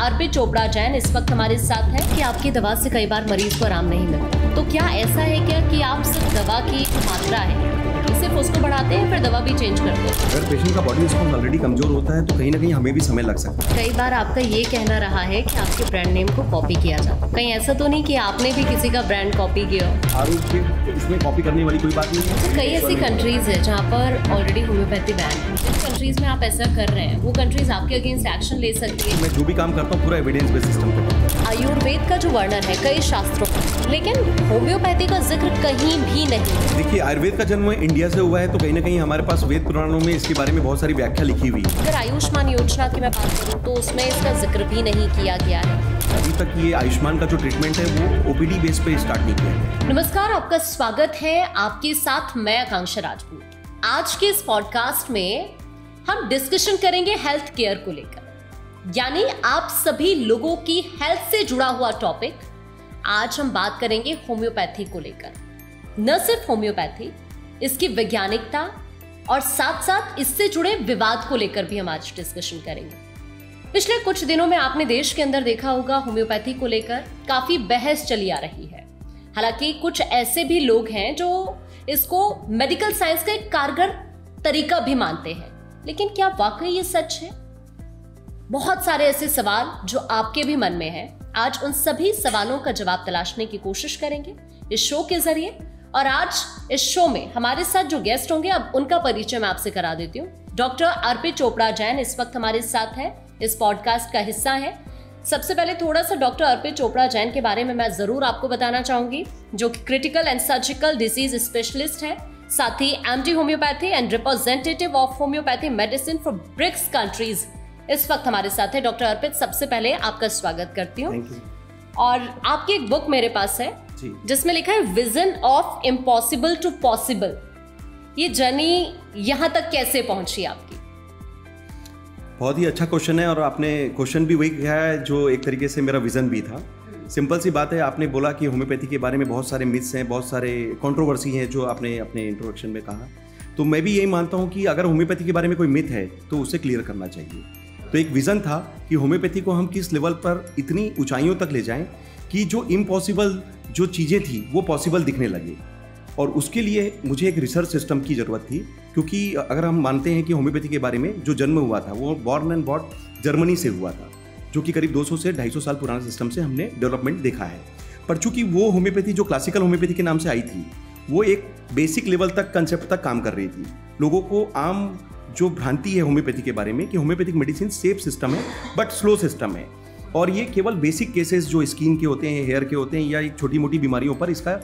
अर्पित चोपड़ा जैन इस वक्त हमारे साथ है कि आपकी दवा से कई बार मरीज को आराम नहीं मिलता, तो क्या ऐसा है क्या कि आप सिर्फ दवा की मात्रा है सिर्फ उसको बढ़ाते हैं फिर दवा भी चेंज करते हैं? अगर पेशेंट का बॉडी रिस्पॉन्स ऑलरेडी कमजोर होता है तो कहीं ना कहीं हमें भी समय लग सकता है। कई बार आपका ये कहना रहा है कि आपके ब्रांड नेम को कॉपी किया जाता है, कहीं ऐसा तो नहीं कि आपने भी किसी का ब्रांड कॉपी किया हो? आरोग्य इसमें कॉपी करने वाली कोई बात नहीं है। तो कई ऐसी कंट्रीज है जहाँ पर ऑलरेडी होम्योपैथी बैन है। जिन कंट्रीज में आप ऐसा कर रहे हैं वो कंट्रीज आपके अगेंस्ट एक्शन ले सकती है। मैं जो भी काम करता हूँ पूरा एविडेंस बेस्ड सिस्टम पे। आयुर्वेद का जो वर्णन है कई शास्त्रों में, लेकिन होम्योपैथी का जिक्र कहीं भी नहीं। देखिए, आयुर्वेद का जन्म इंडिया से हुआ है तो कहीं ना कहीं हमारे पास वेद पुराणों में इसके बारे में बहुत सारी व्याख्या लिखी हुई है। अगर आयुष्मान योजना की मैं बात करूँ तो उसमें इसका जिक्र भी नहीं किया गया है। अभी तक ये आयुष्मान का जो ट्रीटमेंट है वो ओपीडी बेस पे स्टार्ट नहीं किया है। नमस्कार, आपका स्वागत है। आपके साथ मैं आकांक्षा राजपूत। आज के इस पॉडकास्ट में हम डिस्कशन करेंगे हेल्थ केयर को लेकर, यानी आप सभी लोगों की हेल्थ से जुड़ा हुआ टॉपिक। आज हम बात करेंगे होम्योपैथी को लेकर। न सिर्फ होम्योपैथी, इसकी वैज्ञानिकता और साथ साथ इससे जुड़े विवाद को लेकर भी हम आज डिस्कशन करेंगे। पिछले कुछ दिनों में आपने देश के अंदर देखा होगा होम्योपैथी को लेकर काफी बहस चली आ रही है। हालांकि कुछ ऐसे भी लोग हैं जो इसको मेडिकल साइंस का एक कारगर तरीका भी मानते हैं, लेकिन क्या वाकई ये सच है? बहुत सारे ऐसे सवाल जो आपके भी मन में हैं, आज उन सभी सवालों का जवाब तलाशने की कोशिश करेंगे इस शो के जरिए। और आज इस शो में हमारे साथ जो गेस्ट होंगे, अब उनका परिचय मैं आपसे करा देती हूँ। डॉक्टर अर्पित चोपड़ा जैन इस वक्त हमारे साथ है, इस पॉडकास्ट का हिस्सा है। सबसे पहले थोड़ा सा डॉक्टर अर्पित चोपड़ा जैन के बारे में मैं जरूर आपको बताना चाहूंगी, जो कि critical and surgical disease specialist है, साथ ही MD homeopathy and representative of homeopathy medicine for BRICS countries इस वक्त हमारे साथ है। डॉक्टर अर्पित, सबसे पहले आपका स्वागत करती हूँ। और आपकी एक बुक मेरे पास है जिसमें लिखा है vision of impossible to possible. ये जर्नी यहाँ तक कैसे पहुंची आपकी? बहुत ही अच्छा क्वेश्चन है और आपने क्वेश्चन भी वही किया है जो एक तरीके से मेरा विजन भी था। सिंपल सी बात है, आपने बोला कि होम्योपैथी के बारे में बहुत सारे मिथ्स हैं, बहुत सारे कंट्रोवर्सी हैं जो आपने अपने इंट्रोडक्शन में कहा। तो मैं भी यही मानता हूँ कि अगर होम्योपैथी के बारे में कोई मिथ है तो उसे क्लियर करना चाहिए। तो एक विजन था कि होम्योपैथी को हम किस लेवल पर इतनी ऊंचाइयों तक ले जाएं कि जो इम्पॉसिबल जो चीज़ें थी वो पॉसिबल दिखने लगे। और उसके लिए मुझे एक रिसर्च सिस्टम की ज़रूरत थी, क्योंकि अगर हम मानते हैं कि होम्योपैथी के बारे में जो जन्म हुआ था वो बॉर्न एंड बॉट जर्मनी से हुआ था, जो कि करीब 200 से 250 साल पुराना सिस्टम से हमने डेवलपमेंट देखा है। पर चूंकि वो होम्योपैथी जो क्लासिकल होम्योपैथी के नाम से आई थी, वो एक बेसिक लेवल तक कंसेप्ट तक काम कर रही थी। लोगों को आम जो भ्रांति है होम्योपैथी के बारे में कि होम्योपैथिक मेडिसिन सेफ सिस्टम है बट स्लो सिस्टम है, और ये केवल बेसिक केसेस जो स्किन के होते हैं, हेयर के होते हैं, या एक छोटी मोटी बीमारियों पर इसका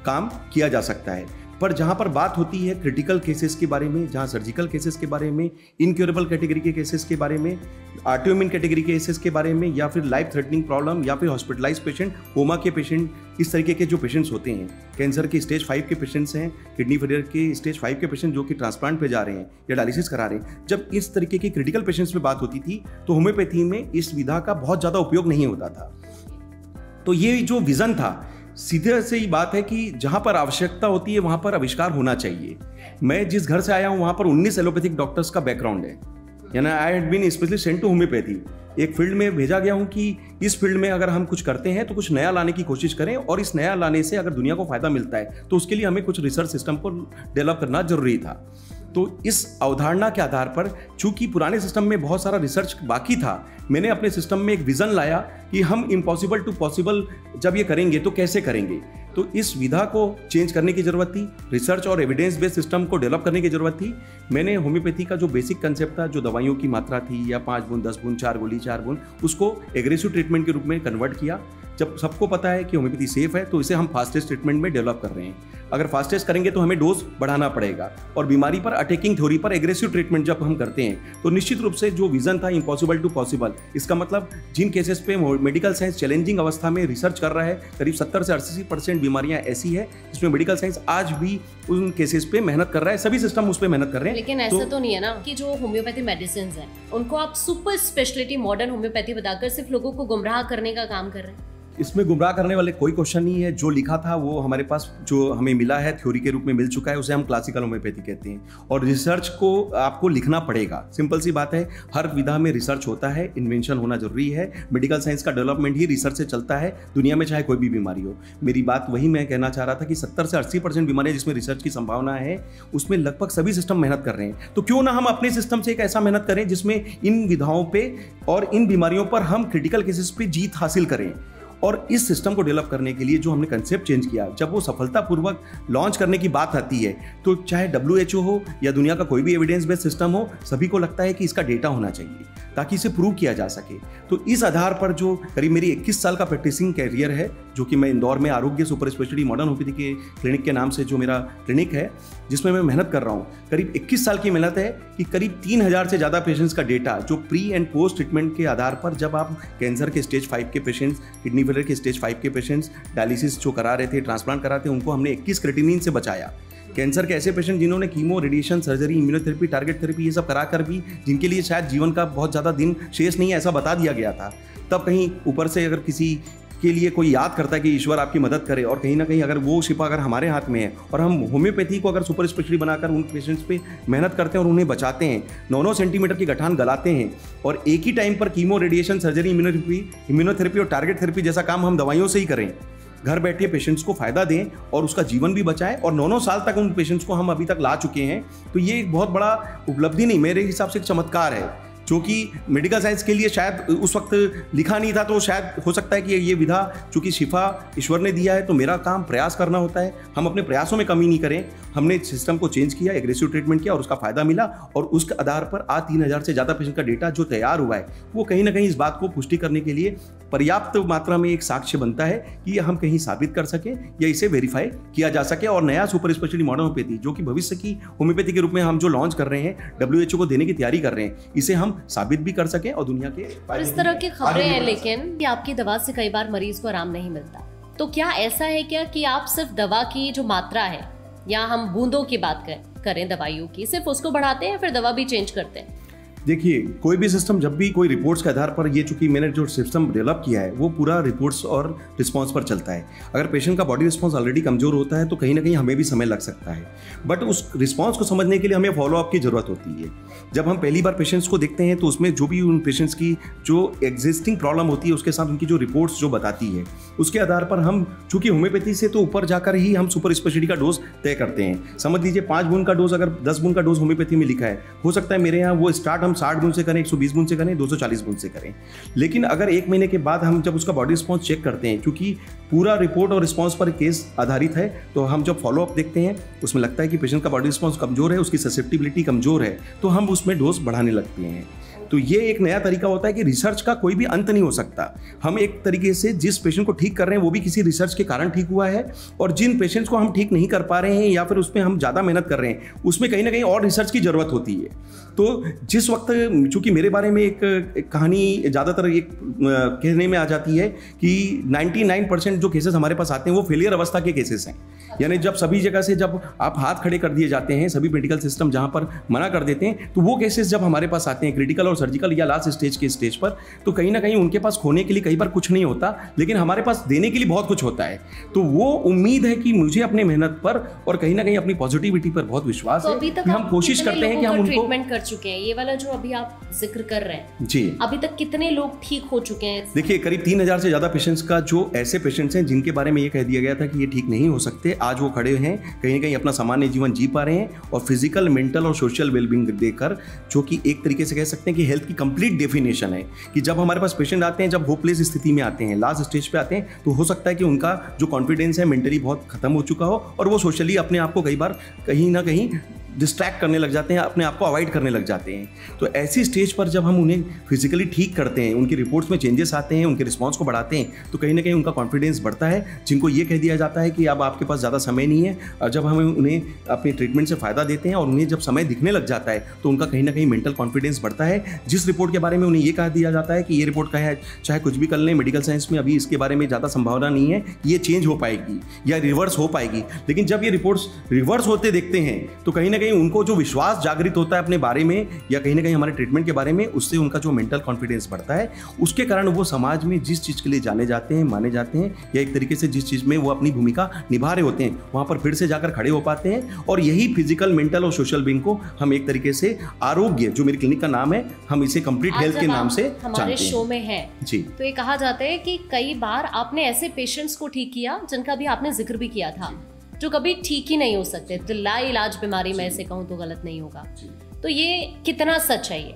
काम किया जा सकता है। पर जहाँ पर बात होती है क्रिटिकल केसेस के बारे में, जहाँ सर्जिकल केसेस के बारे में, इनक्योरेबल कैटेगरी के केसेस के बारे में, ऑटोइम्यून कैटेगरी के केसेस के बारे में, या फिर लाइफ थ्रेटनिंग प्रॉब्लम, या फिर हॉस्पिटलाइज पेशेंट, कोमा के पेशेंट, इस तरीके के जो पेशेंट्स होते हैं, कैंसर के स्टेज 5 के पेशेंट्स हैं, किडनी फेलियर के स्टेज 5 के पेशेंट जो कि ट्रांसप्लांट पे जा रहे हैं या डायलिसिस करा रहे हैं, जब इस तरीके के क्रिटिकल पेशेंट्स पे बात होती थी तो होम्योपैथी में इस विधा का बहुत ज़्यादा उपयोग नहीं होता था। तो ये जो विजन था, सीधे से ही बात है कि जहाँ पर आवश्यकता होती है वहाँ पर आविष्कार होना चाहिए। मैं जिस घर से आया हूँ वहाँ पर 19 एलोपैथिक डॉक्टर्स का बैकग्राउंड है, यानी I had been specially sent to homeopathy. एक फील्ड में भेजा गया हूँ कि इस फील्ड में अगर हम कुछ करते हैं तो कुछ नया लाने की कोशिश करें, और इस नया लाने से अगर दुनिया को फायदा मिलता है तो उसके लिए हमें कुछ रिसर्च सिस्टम को डेवलप करना जरूरी था। तो इस अवधारणा के आधार पर, चूंकि पुराने सिस्टम में बहुत सारा रिसर्च बाकी था, मैंने अपने सिस्टम में एक विजन लाया कि हम इम्पॉसिबल टू पॉसिबल जब ये करेंगे तो कैसे करेंगे। तो इस विधा को चेंज करने की जरूरत थी, रिसर्च और एविडेंस बेस्ड सिस्टम को डेवलप करने की जरूरत थी। मैंने होम्योपैथी का जो बेसिक कंसेप्ट था, जो दवाइयों की मात्रा थी, या 5 बूंद 10 बूंद 4 गोली 4 बूंद, उसको एग्रेसिव ट्रीटमेंट के रूप में कन्वर्ट किया। जब सबको पता है कि होम्योपैथी सेफ है तो इसे हम फास्टेस्ट ट्रीटमेंट में डेवलप कर रहे हैं। अगर फास्टेस्ट करेंगे तो हमें डोज बढ़ाना पड़ेगा, और बीमारी पर अटैकिंग थ्योरी पर एग्रेसिव ट्रीटमेंट जब हम करते हैं तो निश्चित रूप से जो विजन था इम्पॉसिबल टू पॉसिबल, इसका मतलब जिन केसेस पे मेडिकल साइंस चैलेंजिंग अवस्था में रिसर्च कर रहा है, करीब 70 से 80% बीमारियां ऐसी है जिसमें मेडिकल साइंस आज भी उन केसेस पे मेहनत कर रहा है, सभी सिस्टम उस पर मेहनत कर रहे हैं। लेकिन ऐसा तो नहीं है ना कि जो होम्योपैथी मेडिसिन है उनको आप सुपर स्पेशलिटी मॉडर्न होम्योपैथी बताकर सिर्फ लोगों को गुमराह करने का काम कर रहे हैं। इसमें गुमराह करने वाले कोई क्वेश्चन नहीं है। जो लिखा था वो हमारे पास जो हमें मिला है थ्योरी के रूप में मिल चुका है, उसे हम क्लासिकल होम्योपैथी कहते हैं। और रिसर्च को आपको लिखना पड़ेगा, सिंपल सी बात है। हर विधा में रिसर्च होता है, इन्वेंशन होना जरूरी है। मेडिकल साइंस का डेवलपमेंट ही रिसर्च से चलता है दुनिया में, चाहे कोई भी बीमारी हो। मेरी बात वही मैं कहना चाह रहा था कि 70 से 80% बीमारियां जिसमें रिसर्च की संभावना है, उसमें लगभग सभी सिस्टम मेहनत कर रहे हैं। तो क्यों ना हम अपने सिस्टम से एक ऐसा मेहनत करें जिसमें इन विधाओं पे और इन बीमारियों पर हम क्रिटिकल केसेस पे जीत हासिल करें। और इस सिस्टम को डेवलप करने के लिए जो हमने कंसेप्ट चेंज किया, जब वो सफलतापूर्वक लॉन्च करने की बात आती है, तो चाहे WHO हो या दुनिया का कोई भी एविडेंस बेस्ड सिस्टम हो, सभी को लगता है कि इसका डेटा होना चाहिए ताकि इसे प्रूव किया जा सके। तो इस आधार पर जो करीब मेरी 21 साल का प्रैक्टिसिंग कैरियर है, जो कि मैं इंदौर में आरोग्य सुपर स्पेशलिटी मॉडर्न होम्योपैथी के क्लिनिक के नाम से जो मेरा क्लिनिक है, जिसमें मैं मेहनत कर रहा हूँ, करीब 21 साल की मेहनत है कि करीब 3000 से ज़्यादा पेशेंट्स का डेटा जो प्री एंड पोस्ट ट्रीटमेंट के आधार पर, जब आप कैंसर के स्टेज 5 के पेशेंट्स, किडनी फेलियर के स्टेज 5 के पेशेंट्स, डायलिसिस जो करा रहे थे, ट्रांसप्लांट करा थे, उनको हमने 21 क्रेटिनिन से बचाया। कैंसर के ऐसे पेशेंट जिन्होंने chemo, radiation, surgery, immunotherapy, target therapy ये सब कराकर भी, जिनके लिए शायद जीवन का बहुत ज़्यादा दिन शेष नहीं है, ऐसा बता दिया गया था, तब कहीं ऊपर से अगर किसी के लिए कोई याद करता है कि ईश्वर आपकी मदद करे, और कहीं ना कहीं अगर वो शिफा अगर हमारे हाथ में है और हम होम्योपैथी को अगर सुपर स्पेशलिटी बनाकर उन पेशेंट्स पे मेहनत करते हैं और उन्हें बचाते हैं, 9-9 सेंटीमीटर की गठान गलाते हैं, और एक ही टाइम पर कीमो, रेडिएशन, सर्जरी, इम्यूनोथेरेपी और टारगेट थेरेपी जैसा काम हम दवाइयों से ही करें, घर बैठे पेशेंट्स को फायदा दें और उसका जीवन भी बचाएं, और 9-9 साल तक उन पेशेंट्स को हम अभी तक ला चुके हैं, तो ये एक बहुत बड़ा उपलब्धि नहीं, मेरे हिसाब से एक चमत्कार है, जो कि मेडिकल साइंस के लिए शायद उस वक्त लिखा नहीं था। तो शायद हो सकता है कि ये विधा चूंकि शिफा ईश्वर ने दिया है, तो मेरा काम प्रयास करना होता है। हम अपने प्रयासों में कमी नहीं करें। हमने सिस्टम को चेंज किया, एग्रेसिव ट्रीटमेंट किया और उसका फायदा मिला, और उसके आधार पर आज 3000 से ज़्यादा पेशेंट का डेटा जो तैयार हुआ है, वो कहीं ना कहीं इस बात को पुष्टि करने के लिए पर्याप्त मात्रा में एक साक्ष्य बनता है कि हम कहीं साबित कर सके या इसे वेरीफाई किया जा सके। और नया सुपर स्पेशलिटी मॉडर्न होम्योपैथी, जो कि भविष्य की होम्योपैथी के रूप में हम जो लॉन्च कर रहे हैं, WHO को देने की तैयारी कर रहे हैं, इसे हम साबित भी कर सकें और दुनिया के और इस तरह की खबरें हैं, लेकिन कि आपकी दवा से कई बार मरीज को आराम नहीं मिलता। तो क्या ऐसा है क्या कि आप सिर्फ दवा की जो मात्रा है, या हम बूंदों की बात करें दवाइयों की, सिर्फ उसको बढ़ाते हैं, फिर दवा भी चेंज करते हैं? देखिए, कोई भी सिस्टम जब भी कोई रिपोर्ट्स के आधार पर, ये चूंकि मैंने जो सिस्टम डेवलप किया है वो पूरा रिपोर्ट्स और रिस्पांस पर चलता है। अगर पेशेंट का बॉडी रिस्पांस ऑलरेडी कमजोर होता है तो कहीं ना कहीं हमें भी समय लग सकता है, बट उस रिस्पांस को समझने के लिए हमें फॉलोअप की जरूरत होती है। जब हम पहली बार पेशेंट्स को देखते हैं तो उसमें जो भी उन पेशेंट्स की जो एग्जिस्टिंग प्रॉब्लम होती है, उसके साथ उनकी जो रिपोर्ट्स जो बताती है, उसके आधार पर हम, चूंकि होम्योपैथी से तो ऊपर जाकर ही हम सुपर स्पेशलिटी का डोज तय करते हैं। समझ लीजिए 5 बूंद का डोज, अगर 10 बूंद का डोज होम्योपैथी में लिखा है, हो सकता है मेरे यहाँ वो स्टार्ट हम 60 बूंद से करें, 120 बूंद से करें, 240 बूंद से करें। लेकिन अगर 1 महीने के बाद हम जब उसका बॉडी रिस्पांस चेक करते हैं, क्योंकि पूरा रिपोर्ट और रिस्पांस पर केस आधारित है, तो हम जब फॉलोअप देखते हैं उसमें लगता है कि पेशेंट का बॉडी रिस्पांस कमजोर है, उसकी ससेप्टिबिलिटी कमजोर है, तो हम उसमें डोज बढ़ाने लगते हैं। तो ये एक नया तरीका होता है कि रिसर्च का कोई भी अंत नहीं हो सकता। हम एक तरीके से जिस पेशेंट को ठीक कर रहे हैं वो भी किसी रिसर्च के कारण ठीक हुआ है, और जिन पेशेंट्स को हम ठीक नहीं कर पा रहे हैं या फिर उसमें हम ज़्यादा मेहनत कर रहे हैं, उसमें कहीं ना कहीं और रिसर्च की ज़रूरत होती है। तो जिस वक्त, चूँकि मेरे बारे में एक कहानी ज़्यादातर एक कहने में आ जाती है कि 99% जो केसेस हमारे पास आते हैं वो फेलियर अवस्था के केसेस हैं। यानी जब सभी जगह से जब आप हाथ खड़े कर दिए जाते हैं, सभी मेडिकल सिस्टम जहाँ पर मना कर देते हैं, तो वो केसेस जब हमारे पास आते हैं क्रिटिकल और सर्जिकल या लास्ट स्टेज के स्टेज पर, तो कहीं ना कहीं उनके पास खोने के लिए कई बार कुछ नहीं होता, लेकिन हमारे पास देने के लिए बहुत कुछ होता है। तो वो उम्मीद है कि मुझे अपने मेहनत पर और कहीं ना कहीं अपनी पॉजिटिविटी पर बहुत विश्वास है कि हम कोशिश करते हैं कि हम उनको ट्रीटमेंट कर चुके हैं। ये वाला जो अभी आप जिक्र कर रहे हैं जी, अभी तक कितने लोग ठीक हो चुके हैं? देखिए, करीब 3000 से ज्यादा पेशेंट्स का, जो ऐसे पेशेंट्स हैं जिनके बारे में ये कह दिया गया था कि ये ठीक नहीं हो सकते, आज वो खड़े हैं, कहीं ना कहीं अपना सामान्य जीवन जी पा रहे हैं, और फिजिकल, मेंटल और सोशल वेलबींग देकर, जो कि एक तरीके से कह सकते हैं कि हेल्थ की कंप्लीट डेफिनेशन है कि जब हमारे पास पेशेंट आते हैं, जब होपलेस स्थिति में आते हैं, लास्ट स्टेज पे आते हैं, तो हो सकता है कि उनका जो कॉन्फिडेंस है मेंटली बहुत खत्म हो चुका हो, और वो सोशली अपने आप को कई बार कहीं ना कहीं डिस्ट्रैक्ट करने लग जाते हैं, अपने आप को अवॉइड करने लग जाते हैं। तो ऐसी स्टेज पर जब हम उन्हें फिजिकली ठीक करते हैं, उनकी रिपोर्ट्स में चेंजेस आते हैं, उनके रिस्पांस को बढ़ाते हैं, तो कहीं ना कहीं उनका कॉन्फिडेंस बढ़ता है। जिनको ये कह दिया जाता है कि अब आपके पास ज़्यादा समय नहीं है, और जब हम उन्हें अपने ट्रीटमेंट से फ़ायदा देते हैं और उन्हें जब समय दिखने लग जाता है, तो उनका कहीं ना कहीं मेंटल कॉन्फिडेंस बढ़ता है। जिस रिपोर्ट के बारे में उन्हें ये कह दिया जाता है कि ये रिपोर्ट का है, चाहे कुछ भी कर लें, मेडिकल साइंस में अभी इसके बारे में ज़्यादा संभावना नहीं है, ये चेंज हो पाएगी या रिवर्स हो पाएगी, लेकिन जब ये रिपोर्ट्स रिवर्स होते देखते हैं, तो कहीं ना कहीं कहीं उनको जो विश्वास जागृत होता है अपने बारे में या कहीं ना कहीं हमारे ट्रीटमेंट के बारे में, उससे उनका जो मेंटल कॉन्फिडेंस बढ़ता है, उसके कारण वो समाज में जिस चीज़ के लिए जाने जाते हैं, माने जाते हैं, या एक तरीके से जिस चीज़ में वो अपनी भूमिका निभा रहे होते हैं वहाँ पर फिर से जाकर खड़े हो पाते हैं। और यही फिजिकल, मेंटल और सोशल बीइंग को हम एक तरीके से आरोग्य, जो मेरी क्लिनिक का नाम है, हम इसे कंप्लीट हेल्थ के नाम से हमारे शो में है जी। तो ये कहा जाता है कि कई बार आपने ऐसे पेशेंट्स को ठीक किया जिनका भी आपने जिक्र भी किया था, जो कभी ठीक ही नहीं हो सकते, तो लाइलाज बीमारी में ऐसे कहूँ तो गलत नहीं होगा। तो ये कितना सच है? ये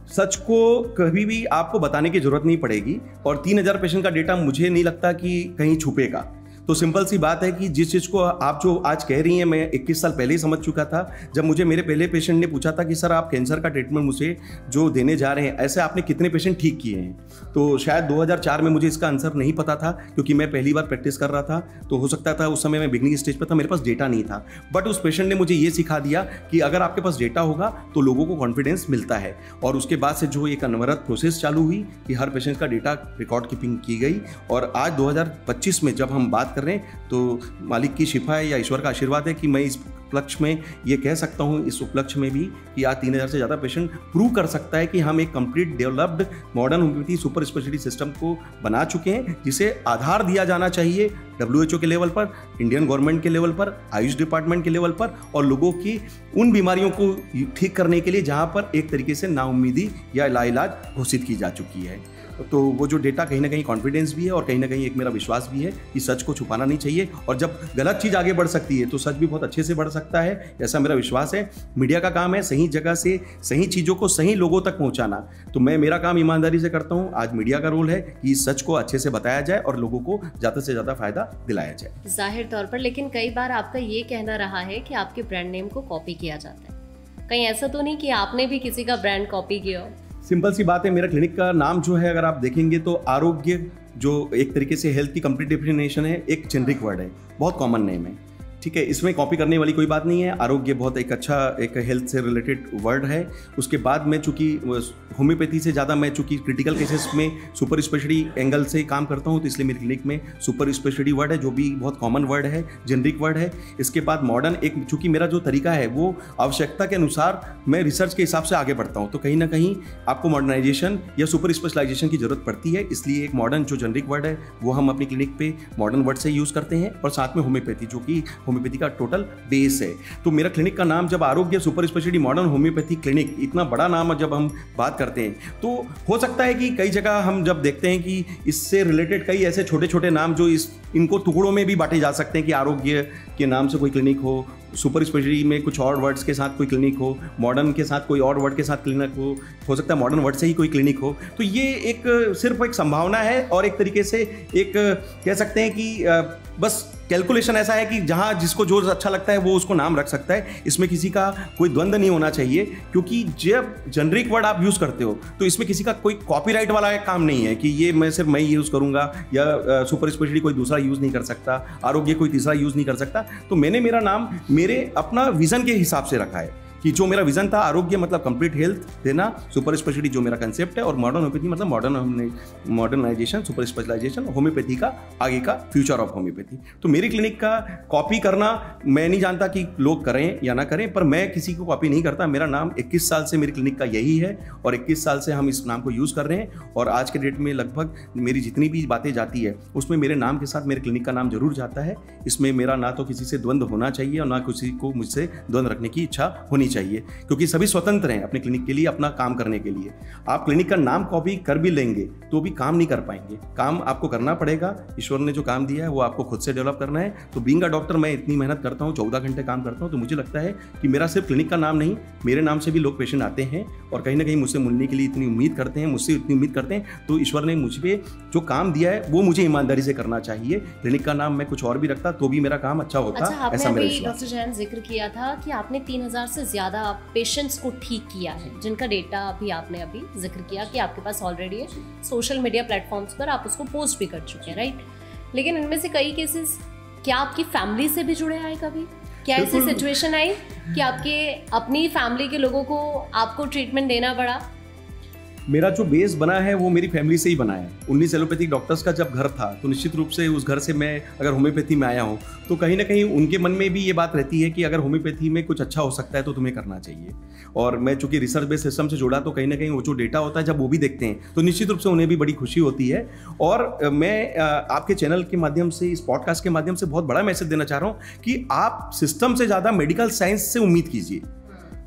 सच को कभी भी आपको बताने की जरूरत नहीं पड़ेगी, और 3000 पेशेंट का डेटा मुझे नहीं लगता कि कहीं छुपेगा। तो सिंपल सी बात है कि जिस चीज़ को आप जो आज कह रही हैं, मैं 21 साल पहले ही समझ चुका था। जब मुझे मेरे पहले पेशेंट ने पूछा था कि सर आप कैंसर का ट्रीटमेंट मुझे जो देने जा रहे हैं, ऐसे आपने कितने पेशेंट ठीक किए हैं, तो शायद 2004 में मुझे इसका आंसर नहीं पता था, क्योंकि मैं पहली बार प्रैक्टिस कर रहा था। तो हो सकता था उस समय मैं बिगनिंग स्टेज पर था, मेरे पास डेटा नहीं था। बट उस पेशेंट ने मुझे ये सिखा दिया कि अगर आपके पास डेटा होगा तो लोगों को कॉन्फिडेंस मिलता है। और उसके बाद से जो एक अनवरत प्रोसेस चालू हुई कि हर पेशेंट का डेटा रिकॉर्ड कीपिंग की गई। और आज 2025 में जब हम बात कर रहे हैं, तो मालिक की शिफा है या ईश्वर का आशीर्वाद है कि मैं इस उपलक्ष्य में ये कह सकता हूँ, इस उपलक्ष्य में भी, कि आज 3000 से ज़्यादा पेशेंट प्रूव कर सकता है कि हम एक complete developed modern homeopathy super speciality system को बना चुके हैं, जिसे आधार दिया जाना चाहिए WHO के लेवल पर, इंडियन गवर्नमेंट के लेवल पर, आयुष डिपार्टमेंट के लेवल पर, और लोगों की उन बीमारियों को ठीक करने के लिए जहाँ पर एक तरीके से नाउम्मीदी या लाइलाज घोषित की जा चुकी है। तो वो जो डेटा कहीं ना कहीं कॉन्फिडेंस भी है, और कहीं ना कहीं एक मेरा विश्वास भी है कि सच को छुपाना नहीं चाहिए। और जब गलत चीज़ आगे बढ़ सकती है तो सच भी बहुत अच्छे से बढ़ सकता है, ऐसा मेरा विश्वास है। मीडिया का काम है सही जगह से सही चीज़ों को सही लोगों तक पहुंचाना, तो मैं मेरा काम ईमानदारी से करता हूं। आज मीडिया का रोल है कि सच को अच्छे से बताया जाए और लोगों को ज़्यादा से ज़्यादा फायदा दिलाया जाए। जाहिर तौर पर, लेकिन कई बार आपका ये कहना रहा है कि आपके ब्रांड नेम को कॉपी किया जाता है। कहीं ऐसा तो नहीं कि आपने भी किसी का ब्रांड कॉपी किया हो? सिंपल सी बात है, मेरा क्लिनिक का नाम जो है, अगर आप देखेंगे तो आरोग्य, जो एक तरीके से हेल्थ की कंप्लीट डेफिनेशन है, एक जेनरिक वर्ड है, बहुत कॉमन नेम है, ठीक है। इसमें कॉपी करने वाली कोई बात नहीं है। आरोग्य बहुत एक अच्छा एक हेल्थ से रिलेटेड वर्ड है। उसके बाद मैं चूँकि होम्योपैथी से ज़्यादा मैं चूँकि क्रिटिकल केसेस में सुपर स्पेशलिटी एंगल से काम करता हूँ, तो इसलिए मेरी क्लिनिक में सुपर स्पेशलिटी वर्ड है, जो भी बहुत कॉमन वर्ड है, जेनरिक वर्ड है। इसके बाद मॉडर्न, एक चूँकि मेरा जो तरीका है वो आवश्यकता के अनुसार मैं रिसर्च के हिसाब से आगे बढ़ता हूँ, तो कहीं ना कहीं आपको मॉडर्नाइजेशन या सुपर स्पेशलाइजेशन की जरूरत पड़ती है। इसलिए एक मॉडर्न जो जेनरिक वर्ड है वो हम अपनी क्लिनिक पे मॉडर्न वर्ड से यूज़ करते हैं, और साथ में होम्योपैथी, जो कि होम्योपैथी का टोटल बेस है। तो मेरा क्लिनिक का नाम जब आरोग्य super speciality modern homeopathy clinic, इतना बड़ा नाम जब हम बात करते हैं, तो हो सकता है कि कई जगह हम जब देखते हैं कि इससे रिलेटेड कई ऐसे छोटे छोटे नाम जो इनको टुकड़ों में भी बांटे जा सकते हैं, कि आरोग्य के नाम से कोई क्लिनिक हो, सुपर स्पेशलिटी में कुछ और वर्ड्स के साथ कोई क्लिनिक हो, मॉडर्न के साथ कोई और वर्ड के साथ क्लिनिक हो सकता है मॉडर्न वर्ड से ही कोई क्लिनिक हो। तो ये एक सिर्फ एक संभावना है, और एक तरीके से एक कह सकते हैं कि बस कैलकुलेशन ऐसा है कि जहाँ जिसको जो अच्छा लगता है वो उसको नाम रख सकता है। इसमें किसी का कोई द्वंद्व नहीं होना चाहिए, क्योंकि जब जेनरिक वर्ड आप यूज़ करते हो तो इसमें किसी का कोई कॉपीराइट वाला काम नहीं है कि ये मैं सिर्फ मैं यूज़ करूँगा, या सुपर स्पेशलिटी कोई दूसरा यूज़ नहीं कर सकता, आरोग्य कोई तीसरा यूज़ नहीं कर सकता। तो मैंने मेरा नाम मेरे अपना विज़न के हिसाब से रखा है, कि जो मेरा विजन था, आरोग्य मतलब कंप्लीट हेल्थ देना, सुपर स्पेशलिटी जो मेरा कंसेप्ट है, और मॉडर्न होम्योपैथी मतलब मॉडर्नाइजेशन, सुपर स्पेशलाइजेशन, होम्योपैथी का आगे का फ्यूचर ऑफ होम्योपैथी। तो मेरी क्लिनिक का कॉपी करना, मैं नहीं जानता कि लोग करें या ना करें, पर मैं किसी को कॉपी नहीं करता। मेरा नाम 21 साल से मेरी क्लिनिक का यही है, और 21 साल से हम इस नाम को यूज़ कर रहे हैं। और आज के डेट में लगभग मेरी जितनी भी बातें जाती है उसमें मेरे नाम के साथ मेरे क्लिनिक का नाम जरूर जाता है। इसमें मेरा ना तो किसी से द्वंद्व होना चाहिए, और ना किसी को मुझसे द्वंद्व रखने की इच्छा होनी चाहिए, क्योंकि सभी स्वतंत्र हैं अपने क्लिनिक के लिए, अपना काम करने के लिए। आप क्लिनिक का नाम कॉपी कर भी लेंगे तो भी काम नहीं कर पाएंगे, काम आपको करना पड़ेगा। ईश्वर ने जो काम दिया है वो आपको खुद से डेवलप करना है। तो बीइंग अ डॉक्टर मैं इतनी मेहनत करता हूँ, 14 घंटे काम करता हूँ, तो मुझे लगता है कि मेरा सिर्फ क्लिनिक का नाम नहीं, मेरे नाम से भी लोग पेशेंट आते हैं, और कहीं ना कहीं मुझसे मिलने के लिए इतनी उम्मीद करते हैं, मुझसे इतनी उम्मीद करते हैं। तो ईश्वर ने मुझ पर जो काम दिया है वो मुझे ईमानदारी से करना चाहिए। क्लिनिक का नाम मैं कुछ और भी रखता तो भी मेरा काम अच्छा होता। अच्छा, ऐसा मेरा विश्वास। डॉक्टर जैन जिक्र किया था कि आपने 3000 से ज्यादा पेशेंट्स को ठीक किया है, जिनका डेटा भी आपने अभी जिक्र किया कि आपके पास ऑलरेडी है, सोशल मीडिया प्लेटफॉर्म्स पर आप उसको पोस्ट भी कर चुके हैं, राइट? लेकिन इनमें से कई केसेस क्या आपकी फैमिली से भी जुड़े आए कभी? क्या ऐसी सिचुएशन आई कि आपके अपनी फैमिली के लोगों को आपको ट्रीटमेंट देना पड़ा? मेरा जो बेस बना है वो मेरी फैमिली से ही बना है। 19 एलोपैथिक डॉक्टर्स का जब घर था तो निश्चित रूप से उस घर से मैं अगर होम्योपैथी में आया हूँ तो कहीं ना कहीं उनके मन में भी ये बात रहती है कि अगर होम्योपैथी में कुछ अच्छा हो सकता है तो तुम्हें करना चाहिए। और मैं चूंकि रिसर्च बेस्ड सिस्टम से जुड़ा तो कहीं ना कहीं वो जो डेटा होता है जब वो भी देखते हैं तो निश्चित रूप से उन्हें भी बड़ी खुशी होती है। और मैं आपके चैनल के माध्यम से, इस पॉडकास्ट के माध्यम से बहुत बड़ा मैसेज देना चाह रहा हूँ कि आप सिस्टम से ज़्यादा मेडिकल साइंस से उम्मीद कीजिए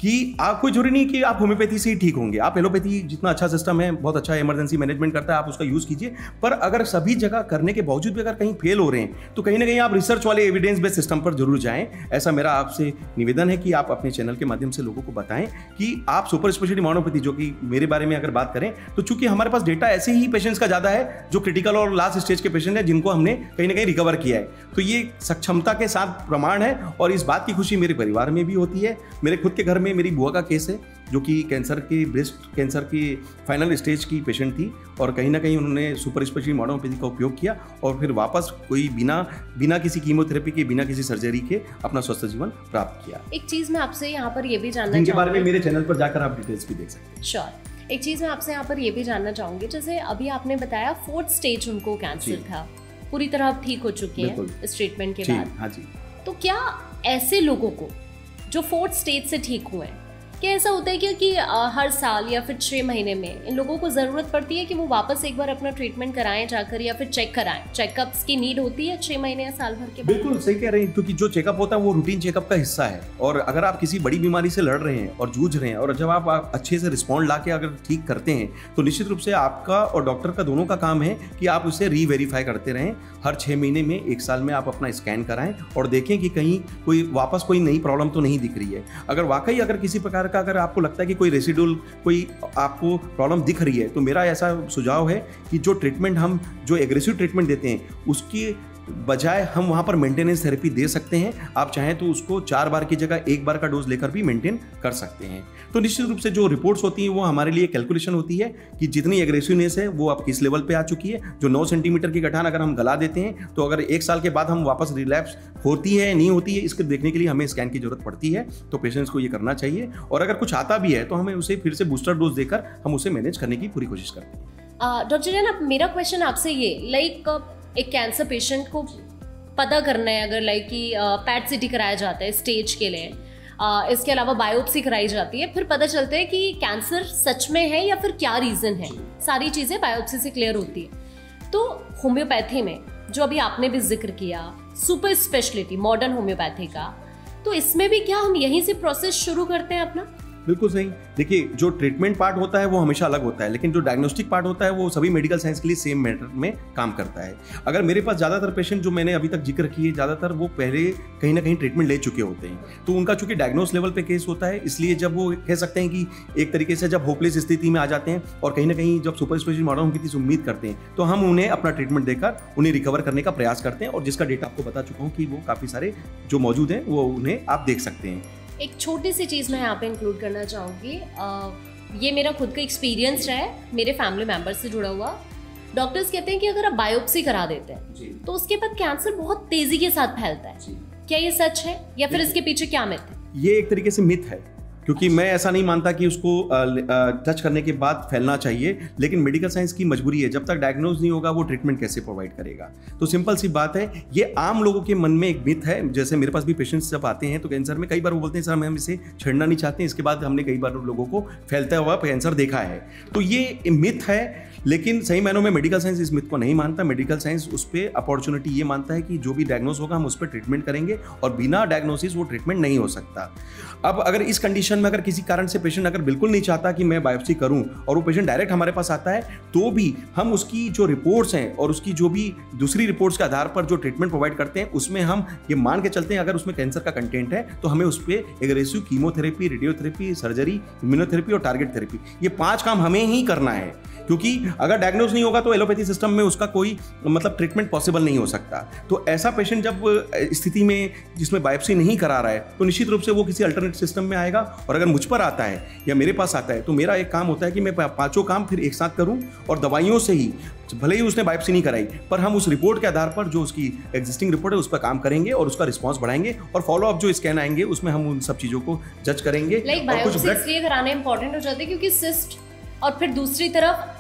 कि आपको जरूरी नहीं कि आप होम्योपैथी से ही ठीक होंगे। आप एलोपैथी जितना अच्छा सिस्टम है, बहुत अच्छा इमरजेंसी मैनेजमेंट करता है, आप उसका यूज़ कीजिए। पर अगर सभी जगह करने के बावजूद भी अगर कहीं फेल हो रहे हैं तो कहीं ना कहीं आप रिसर्च वाले एविडेंस बेस्ड सिस्टम पर जरूर जाएं। ऐसा मेरा आपसे निवेदन है कि आप अपने चैनल के माध्यम से लोगों को बताएं कि आप सुपर स्पेशलिटी होम्योपैथी, जो कि मेरे बारे में अगर बात करें तो चूंकि हमारे पास डेटा ऐसे ही पेशेंट्स का ज़्यादा है जो क्रिटिकल और लास्ट स्टेज के पेशेंट हैं जिनको हमने कहीं ना कहीं रिकवर किया है, तो ये सक्षमता के साथ प्रमाण है। और इस बात की खुशी मेरे परिवार में भी होती है। मेरे खुद के घर में मेरी बुआ का केस जो कि कैंसर के, ब्रेस्ट कैंसर की फाइनल स्टेज की पेशेंट थी और कहीं ना कहीं उन्होंने सुपर स्पेशलिटी मॉडर्न होम्योपैथी का उपयोग किया और फिर वापस कोई बिना किसी कीमोथेरेपी के, बिना किसी सर्जरी के अपना स्वस्थ जीवन प्राप्त किया। एक चीज़ मैं आपसे यहाँ पर ये भी जानना जिनके बारे में मेरे चैनल पर जाकर आप डिटेल्स भी देख सकते हैं। श्योर। एक चीज़ मैं आपसे यहाँ पर ये भी जानना चाहूँगी, जैसे अभी आपने बताया 4th स्टेज उनको कैंसर था, पूरी तरह अब ठीक हो चुके हैं इस ट्रीटमेंट के बाद। हाँ जी। तो क्या ऐसे लोगों को जो 4th स्टेज से ठीक हुए हैं, क्या ऐसा होता है कि हर साल या फिर 6 महीने में इन लोगों को ज़रूरत पड़ती है कि वो वापस एक बार अपना ट्रीटमेंट कराएं जाकर, या फिर चेक कराएं? चेकअप्स की नीड होती है 6 महीने या साल भर के बाद? बिल्कुल सही कह रहे हैं, क्योंकि जो चेकअप होता है वो रूटीन चेकअप का हिस्सा है। और अगर आप किसी बड़ी बीमारी से लड़ रहे हैं और जूझ रहे हैं और जब आप अच्छे से रिस्पॉन्ड ला के अगर ठीक करते हैं तो निश्चित रूप से आपका और डॉक्टर का दोनों का काम है कि आप उसे रीवेरीफाई करते रहें। हर 6 महीने में, 1 साल में आप अपना स्कैन कराएं और देखें कि कहीं कोई नई प्रॉब्लम तो नहीं दिख रही है। अगर वाकई अगर किसी प्रकार का अगर आपको लगता है कि कोई रेसिडुअल कोई आपको प्रॉब्लम दिख रही है तो मेरा ऐसा सुझाव है कि जो एग्रेसिव ट्रीटमेंट देते हैं उसकी बजाय हम वहाँ पर मेंटेनेंस थेरेपी दे सकते हैं। आप चाहें तो उसको 4 बार की जगह 1 बार का डोज लेकर भी मेंटेन कर सकते हैं। तो निश्चित रूप से जो रिपोर्ट्स होती हैं वो हमारे लिए कैलकुलेशन होती है कि जितनी एग्रेसिवनेस है वो अब किस लेवल पे आ चुकी है। जो 9 सेंटीमीटर की गठान अगर हम गला देते हैं तो अगर 1 साल के बाद हम वापस रिलैप्स होती है नहीं होती है, इसके देखने के लिए हमें स्कैन की जरूरत पड़ती है। तो पेशेंट्स को ये करना चाहिए और अगर कुछ आता भी है तो हमें उसे फिर से बूस्टर डोज देकर हम उसे मैनेज करने की पूरी कोशिश करते हैं। डॉक्टर जैन, अब मेरा क्वेश्चन आपसे ये, एक कैंसर पेशेंट को पता करना है अगर कि पैट सीटी कराया जाता है स्टेज के लिए, इसके अलावा बायोप्सी कराई जाती है, फिर पता चलता है कि कैंसर सच में है या फिर क्या रीज़न है, सारी चीज़ें बायोप्सी से क्लियर होती है। तो होम्योपैथी में जो अभी आपने भी जिक्र किया, सुपर स्पेशलिटी मॉडर्न होम्योपैथी का, तो इसमें भी क्या हम यहीं से प्रोसेस शुरू करते हैं अपना? बिल्कुल सही। देखिए, जो ट्रीटमेंट पार्ट होता है वो हमेशा अलग होता है, लेकिन जो डायग्नोस्टिक पार्ट होता है वो सभी मेडिकल साइंस के लिए सेम मेथड में काम करता है। अगर मेरे पास ज़्यादातर पेशेंट जो मैंने अभी तक जिक्र किए, ज़्यादातर वो पहले कहीं ना कहीं ट्रीटमेंट ले चुके होते हैं, तो उनका चूंकि डायग्नोस लेवल पे केस होता है, इसलिए जब वो कह सकते हैं कि एक तरीके से जब होपलेस स्थिति में आ जाते हैं और कहीं ना कहीं जब सुपर स्पेशलिटी मॉडर्न होम्योपैथी से उम्मीद करते हैं तो हम उन्हें अपना ट्रीटमेंट देकर उन्हें रिकवर करने का प्रयास करते हैं। और जिसका डेटा आपको बता चुका हूँ कि वो काफ़ी सारे जो मौजूद हैं वो उन्हें आप देख सकते हैं। एक छोटी सी चीज़ मैं यहाँ पे इंक्लूड करना चाहूँगी, ये मेरा खुद का एक्सपीरियंस रहा है, मेरे फैमिली मेम्बर से जुड़ा हुआ। डॉक्टर्स कहते हैं कि अगर आप बायोप्सी करा देते हैं तो उसके बाद कैंसर बहुत तेजी के साथ फैलता है। क्या ये सच है या फिर इसके पीछे क्या मिथ है? ये एक तरीके से मिथ है, क्योंकि मैं ऐसा नहीं मानता कि उसको टच करने के बाद फैलना चाहिए, लेकिन मेडिकल साइंस की मजबूरी है, जब तक डायग्नोज नहीं होगा वो ट्रीटमेंट कैसे प्रोवाइड करेगा। तो सिंपल सी बात है, ये आम लोगों के मन में एक मिथ है। जैसे मेरे पास भी पेशेंट्स जब आते हैं तो कैंसर में कई बार वो बोलते हैं सर हम इसे छेड़ना नहीं चाहते, इसके बाद हमने कई बार लोगों को फैलता हुआ कैंसर देखा है। तो ये मिथ है, लेकिन सही मायनों में मेडिकल साइंस इस मिथ को नहीं मानता। मेडिकल साइंस उस पर अपॉर्चुनिटी ये मानता है कि जो भी डायग्नोस होगा हम उस पर ट्रीटमेंट करेंगे और बिना डायग्नोसिस वो ट्रीटमेंट नहीं हो सकता। अब अगर इस कंडीशन में अगर किसी कारण से पेशेंट अगर बिल्कुल नहीं चाहता कि मैं बायोप्सी करूं और वो पेशेंट डायरेक्ट हमारे पास आता है, तो भी हम उसकी जो रिपोर्ट्स हैं और उसकी जो भी दूसरी रिपोर्ट्स के आधार पर जो ट्रीटमेंट प्रोवाइड करते हैं उसमें हम ये मान के चलते हैं अगर उसमें कैंसर का कंटेंट है तो हमें उस पर aggressive chemotherapy, radiotherapy, surgery, immunotherapy और टारगेट थेरेपी, ये 5 काम हमें ही करना है। क्योंकि अगर डायग्नोज नहीं होगा तो एलोपैथी सिस्टम में उसका कोई ट्रीटमेंट पॉसिबल नहीं हो सकता। तो ऐसा पेशेंट जब स्थिति में जिसमें बायोप्सी नहीं करा रहा है तो निश्चित रूप से वो किसी अल्टरनेट सिस्टम में आएगा। और अगर मुझ पर आता है या मेरे पास आता है तो मेरा एक काम होता है कि मैं 5 काम फिर एक साथ करूं और दवाइयों से ही, भले ही उसने बायोप्सी नहीं कराई, पर हम उस रिपोर्ट के आधार पर जो उसकी एग्जिस्टिंग रिपोर्ट है उस पर काम करेंगे और उसका रिस्पांस बढ़ाएंगे और फॉलोअप जो स्कैन आएंगे उसमें हम उन सब चीज़ों को जज करेंगे। बायोप्सी इसलिए कराना इंपॉर्टेंट हो जाता है क्योंकि सिस्ट और फिर दूसरी तरफ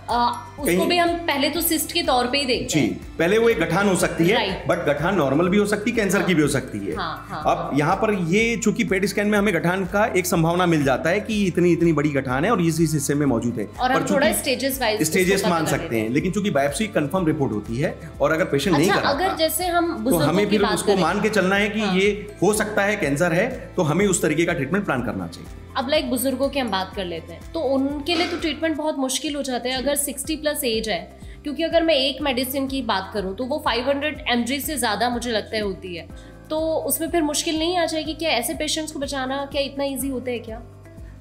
उसको भी हम पहले तो सिस्ट के तौर पे ही देखते हैं। जी, पहले वो एक गठान हो सकती है, बट गठान नॉर्मल भी हो सकती है, कैंसर की भी हो सकती है। अब यहाँ पर ये चूंकि पेट स्कैन में हमें गठान का एक संभावना मिल जाता है कि इतनी बड़ी गठान है और इस हिस्से में मौजूद है, और हम थोड़ा स्टेजेस मान सकते हैं। लेकिन चूंकि बायोप्सी कंफर्म रिपोर्ट होती है और अगर पेशेंट नहीं कराता, अगर जैसे हम तो हमें फिर उसको मान के चलना है कि ये हो सकता है कैंसर है, तो हमें उस तरीके का ट्रीटमेंट प्लान करना चाहिए। अब लाइक बुजुर्गों की हम बात कर लेते हैं, तो उनके लिए तो ट्रीटमेंट बहुत मुश्किल हो जाता है अगर 60+ एज है, क्योंकि अगर मैं एक मेडिसिन की बात करूं तो वो 500 mg से ज़्यादा मुझे लगता है होती है, तो उसमें फिर मुश्किल नहीं आ जाएगी? क्या ऐसे पेशेंट्स को बचाना क्या इतना ईजी होता है क्या?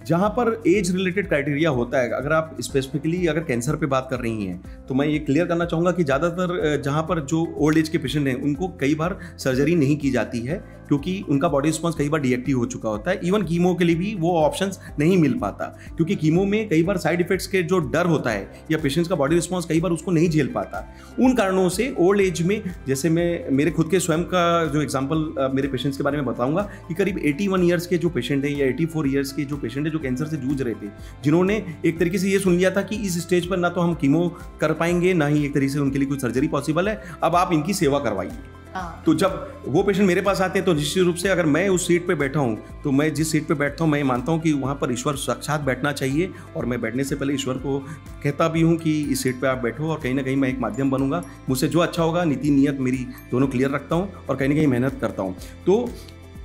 जहाँ पर एज रिलेटेड क्राइटेरिया होता है, अगर आप स्पेसिफिकली अगर कैंसर पे बात कर रही हैं, तो मैं ये क्लियर करना चाहूँगा कि ज़्यादातर जहाँ पर जो ओल्ड एज के पेशेंट हैं उनको कई बार सर्जरी नहीं की जाती है, क्योंकि उनका बॉडी रिस्पॉन्स कई बार डीएक्टिव हो चुका होता है। इवन कीमो के लिए भी वो ऑप्शंस नहीं मिल पाता, क्योंकि कीमो में कई बार साइड इफेक्ट्स के जो डर होता है या पेशेंट्स का बॉडी रिस्पॉन्स कई बार उसको नहीं झेल पाता। उन कारणों से ओल्ड एज में, जैसे मैं मेरे खुद के स्वयं का जो एग्जाम्पल मेरे पेशेंट्स के बारे में बताऊंगा कि करीब 81 ईयर्स के जो पेशेंट हैं या 84 ईयर्स के जो पेशेंट है जो कैंसर से जूझ रहे थे, जिन्होंने एक तरीके से ये सुन लिया था कि इस स्टेज पर ना तो हम कीमो कर पाएंगे, ना ही एक तरीके से उनके लिए कोई सर्जरी पॉसिबल है, अब आप इनकी सेवा करवाइए। तो जब वो पेशेंट मेरे पास आते हैं तो निश्चित रूप से अगर मैं उस सीट पे बैठा हूँ, तो मैं जिस सीट पे बैठता हूँ मैं मानता हूँ कि वहाँ पर ईश्वर साक्षात बैठना चाहिए, और मैं बैठने से पहले ईश्वर को कहता भी हूँ कि इस सीट पे आप बैठो, और कहीं ना कहीं मैं एक माध्यम बनूंगा, मुझसे जो अच्छा होगा, नीति नियत मेरी दोनों क्लियर रखता हूँ और कहीं ना कहीं मेहनत करता हूँ। तो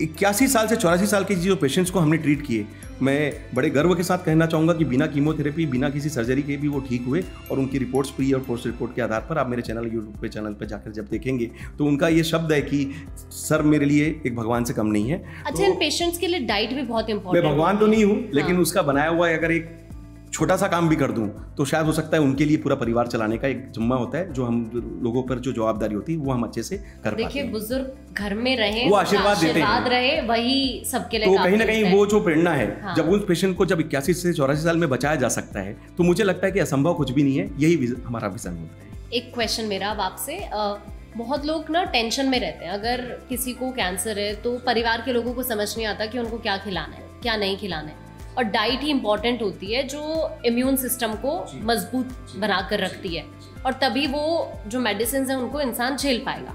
81 साल से 84 साल के जो पेशेंट्स को हमने ट्रीट किए, मैं बड़े गर्व के साथ कहना चाहूँगा कि बिना कीमोथेरेपी, बिना किसी सर्जरी के भी वो ठीक हुए, और उनकी रिपोर्ट्स प्री और पोस्ट रिपोर्ट के आधार पर आप मेरे यूट्यूब पे जाकर जब देखेंगे तो उनका ये शब्द है कि सर मेरे लिए एक भगवान से कम नहीं है। अच्छा, इन पेशेंट्स के लिए डाइट भी बहुत इंपॉर्टेंट। मैं भगवान तो नहीं हूँ, लेकिन उसका बनाया हुआ अगर एक छोटा सा काम भी कर दूं तो शायद हो सकता है उनके लिए पूरा परिवार चलाने का एक जिम्मा होता है, जो हम लोगों पर जो जवाबदारी होती है वो हम अच्छे से कर पाते हैं। देखिए, बुजुर्ग घर में रहे, वो आशीर्वाद देते हैं, रहे, वही सबके लिए तो कहीं ना कहीं वो जो प्रेरणा है, जब उस पेशेंट को जब 81 से 84 साल में बचाया जा सकता है, तो मुझे लगता है कि असंभव कुछ भी नहीं है, यही हमारा विजन होता है। एक क्वेश्चन मेरा अब आपसे, बहुत लोग ना टेंशन में रहते हैं, अगर किसी को कैंसर है तो परिवार के लोगों को समझ नहीं आता कि उनको क्या खिलाना है, क्या नहीं खिलाना है, और डाइट ही इंपॉर्टेंट होती है जो इम्यून सिस्टम को मजबूत बना कर रखती है, और तभी वो जो मेडिसिन हैं उनको इंसान झेल पाएगा।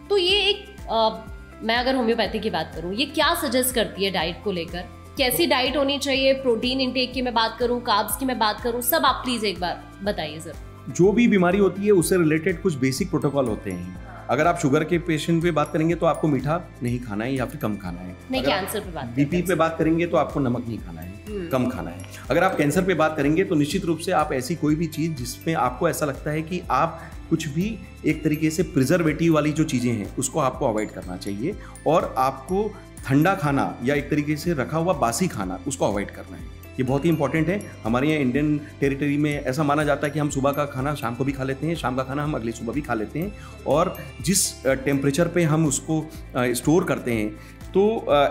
तो ये एक मैं अगर होम्योपैथी की बात करूँ, ये क्या सजेस्ट करती है डाइट को लेकर? कैसी डाइट होनी चाहिए? प्रोटीन इंटेक की मैं बात करूँ, कार्ब्स की मैं बात करूँ, सब आप प्लीज एक बार बताइए सर। जो भी बीमारी होती है उससे रिलेटेड कुछ बेसिक प्रोटोकॉल होते हैं। अगर आप शुगर के पेशेंट पे बात करेंगे तो आपको मीठा नहीं खाना है या फिर कम खाना है। नहीं, कैंसर पे बात, बीपी पे बात करेंगे तो आपको नमक नहीं खाना है, कम खाना है। अगर आप कैंसर पे बात करेंगे तो निश्चित रूप से आप ऐसी कोई भी चीज़ जिसमें आपको ऐसा लगता है कि आप कुछ भी एक तरीके से प्रिजर्वेटिव वाली जो चीज़ें हैं उसको आपको अवॉइड करना चाहिए, और आपको ठंडा खाना या एक तरीके से रखा हुआ बासी खाना उसको अवॉइड करना है। ये बहुत ही इंपॉर्टेंट है। हमारे यहाँ इंडियन टेरिटरी में ऐसा माना जाता है कि हम सुबह का खाना शाम को भी खा लेते हैं, शाम का खाना हम अगली सुबह भी खा लेते हैं, और जिस टेम्परेचर पे हम उसको स्टोर करते हैं तो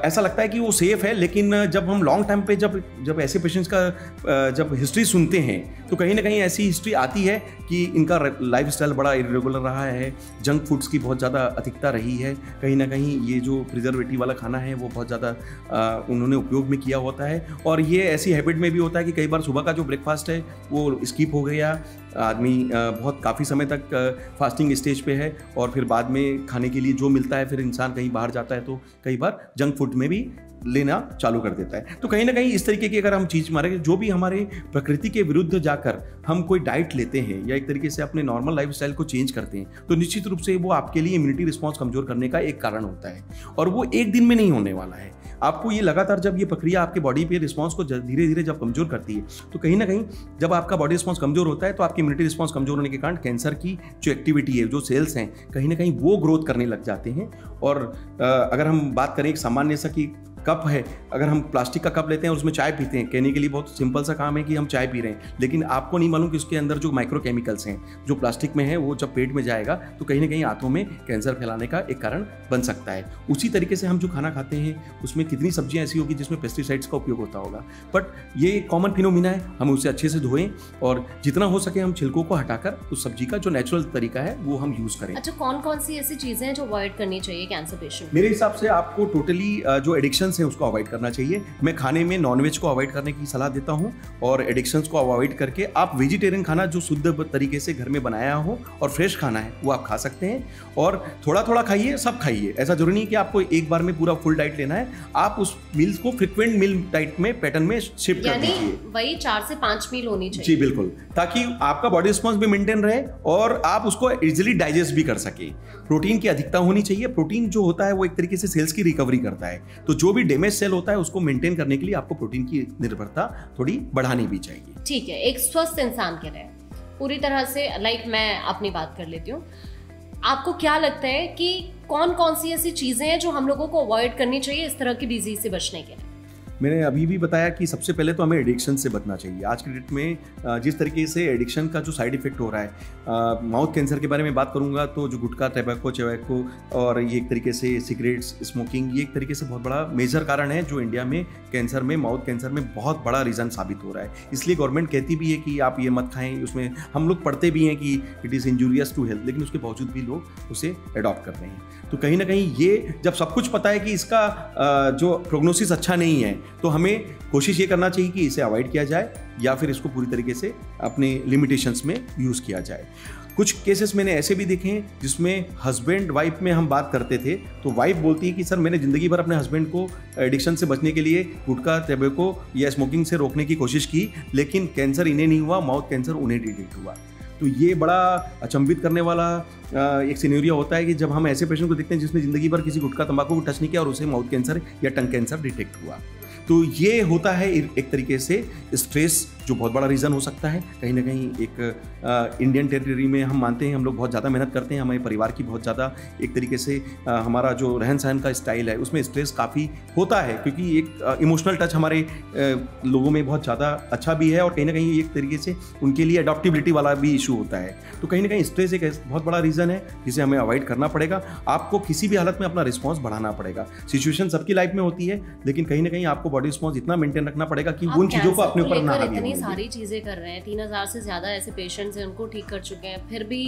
ऐसा लगता है कि वो सेफ़ है। लेकिन जब हम लॉन्ग टाइम पे जब ऐसे पेशेंट्स का जब हिस्ट्री सुनते हैं तो कहीं ना कहीं ऐसी हिस्ट्री आती है कि इनका लाइफस्टाइल बड़ा इरेगुलर रहा है, जंक फूड्स की बहुत ज़्यादा अधिकता रही है, कहीं ना कहीं ये जो प्रिजर्वेटिव वाला खाना है वो बहुत ज़्यादा उन्होंने उपयोग में किया होता है, और ये ऐसी हैबिट में भी होता है कि कई बार सुबह का जो ब्रेकफास्ट है वो स्किप हो गया, आदमी बहुत काफ़ी समय तक फास्टिंग स्टेज पे है, और फिर बाद में खाने के लिए जो मिलता है फिर इंसान कहीं बाहर जाता है तो कई बार जंक फूड में भी लेना चालू कर देता है। तो कहीं ना कहीं इस तरीके की अगर हम चीज़ मारेंगे, जो भी हमारे प्रकृति के विरुद्ध जाकर हम कोई डाइट लेते हैं या एक तरीके से अपने नॉर्मल लाइफस्टाइल को चेंज करते हैं, तो निश्चित रूप से वो आपके लिए इम्यूनिटी रिस्पॉन्स कमजोर करने का एक कारण होता है, और वो एक दिन में नहीं होने वाला है। आपको ये लगातार जब ये प्रक्रिया आपके बॉडी पे रिस्पॉन्स को धीरे धीरे जब कमजोर करती है, तो कहीं ना कहीं जब आपका बॉडी रिस्पॉन्स कमजोर होता है तो आपकी इम्यूनिटी रिस्पॉन्स कमजोर होने के कारण कैंसर की जो एक्टिविटी है, जो सेल्स हैं, कहीं ना कहीं वो ग्रोथ करने लग जाते हैं। और अगर हम बात करें एक सामान्य सा कि कप है, अगर हम प्लास्टिक का कप लेते हैं और उसमें चाय पीते हैं, कहने के लिए बहुत सिंपल सा काम है कि हम चाय पी रहे हैं, लेकिन आपको नहीं मालूम कि उसके अंदर जो माइक्रो केमिकल्स हैं जो प्लास्टिक में है, वो जब पेट में जाएगा तो कहीं ना कहीं आंतों में कैंसर फैलाने का एक कारण बन सकता है। उसी तरीके से हम जो खाना खाते हैं उसमें कितनी सब्जियां ऐसी होगी जिसमें पेस्टिसाइड्स का उपयोग होता होगा, बट ये कॉमन फिनोमिना है, हम उसे अच्छे से धोएं और जितना हो सके हम छिलकों को हटाकर उस सब्जी का जो नेचुरल तरीका है वो हम यूज करें। अच्छा, कौन कौन सी ऐसी चीजें हैं जो अवॉइड करनी चाहिए कैंसर पेशेंट? मेरे हिसाब से आपको टोटली जो एडिक्शन एडिक्शंस हैं उसको अवॉइड करना चाहिए। मैं खाने में नॉनवेज को अवॉइड करने की सलाह देता हूँ और एडिक्शंस को अवॉइड करके आप वेजिटेरियन खाना जो शुद्ध तरीके से घर में बनाया हो और फ्रेश खाना है वो आप खा सकते हैं। और थोड़ा थोड़ा खाइए, सब खाइए, ऐसा जरूरी नहीं कि आपको एक बार में पूरा फुल डाइट लेना है। आप उस मील्स को फ्रिक्वेंट मील डाइट में पैटर्न में शिफ्ट कर दीजिए। वही 4 से 5 मील होनी चाहिए। जी बिल्कुल, ताकि आपका बॉडी रिस्पॉन्स भी मेंटेन रहे और आप उसको इजीली डाइजेस्ट भी कर सके। प्रोटीन की अधिकता होनी चाहिए। प्रोटीन जो होता है वो एक तरीके से सेल्स की रिकवरी करता है, तो जो भी डैमेज सेल होता है उसको मेंटेन करने के लिए आपको प्रोटीन की निर्भरता थोड़ी बढ़ानी भी चाहिए। ठीक है, एक स्वस्थ इंसान के लिए पूरी तरह से मैं अपनी बात कर लेती हूँ। आपको क्या लगता है कि कौन कौन सी ऐसी चीजें हैं जो हम लोगों को अवॉइड करनी चाहिए इस तरह की डिजीज से बचने के लिए? मैंने अभी भी बताया कि सबसे पहले तो हमें एडिक्शन से बचना चाहिए। आज के डेट में जिस तरीके से एडिक्शन का जो साइड इफेक्ट हो रहा है, माउथ कैंसर के बारे में बात करूंगा तो जो गुटखा, टैबैको और ये एक तरीके से सिगरेट्स, स्मोकिंग, ये एक तरीके से बहुत बड़ा मेजर कारण है जो इंडिया में कैंसर में, माउथ कैंसर में बहुत बड़ा रीज़न साबित हो रहा है। इसलिए गवर्नमेंट कहती भी है कि आप ये मत खाएं। उसमें हम लोग पढ़ते भी हैं कि it is injurious to health, लेकिन उसके बावजूद भी लोग उसे अडॉप्ट कर रहे हैं। तो कहीं ना कहीं ये जब सब कुछ पता है कि इसका जो प्रोग्नोसिस अच्छा नहीं है, तो हमें कोशिश ये करना चाहिए कि इसे अवॉइड किया जाए या फिर इसको पूरी तरीके से अपने लिमिटेशंस में यूज़ किया जाए। कुछ केसेस मैंने ऐसे भी देखे हैं जिसमें हस्बैंड वाइफ में हम बात करते थे तो वाइफ बोलती है कि सर मैंने ज़िंदगी भर अपने हस्बैंड को एडिक्शन से बचने के लिए गुटखा, टैबैको या स्मोकिंग से रोकने की कोशिश की, लेकिन कैंसर इन्हें नहीं हुआ, माउथ कैंसर उन्हें डिटेक्ट हुआ। तो ये बड़ा अचंभित करने वाला एक सिनेरियो होता है कि जब हम ऐसे पेशेंट को देखते हैं जिसने ज़िंदगी भर किसी गुटखा, तंबाकू को टच नहीं किया और उसे माउथ कैंसर या टंग कैंसर डिटेक्ट हुआ। तो ये होता है एक तरीके से स्ट्रेस, जो बहुत बड़ा रीज़न हो सकता है। कहीं ना कहीं एक इंडियन टेरिटरी में हम मानते हैं, हम लोग बहुत ज़्यादा मेहनत करते हैं, हमारे परिवार की बहुत ज़्यादा एक तरीके से हमारा जो रहन सहन का स्टाइल है उसमें स्ट्रेस काफ़ी होता है, क्योंकि एक इमोशनल टच हमारे लोगों में बहुत ज़्यादा अच्छा भी है और कहीं ना कहीं एक तरीके से उनके लिए अडॉप्टिबिलिटी वाला भी इशू होता है। तो कहीं ना कहीं स्ट्रेस एक बहुत बड़ा रीज़न है जिसे हमें अवॉइड करना पड़ेगा। आपको किसी भी हालत में अपना रिस्पॉन्स बढ़ाना पड़ेगा। सिचुएशन सबकी लाइफ में होती है, लेकिन कहीं ना कहीं आपको बॉडी रिस्पॉन्स इतना मेंटेन रखना पड़ेगा कि उन चीज़ों को अपने ऊपर ना हावी इतनी सारी चीजें कर रहे हैं, 3000 से ज्यादा ऐसे पेशेंट्स हैं उनको ठीक कर चुके हैं, फिर भी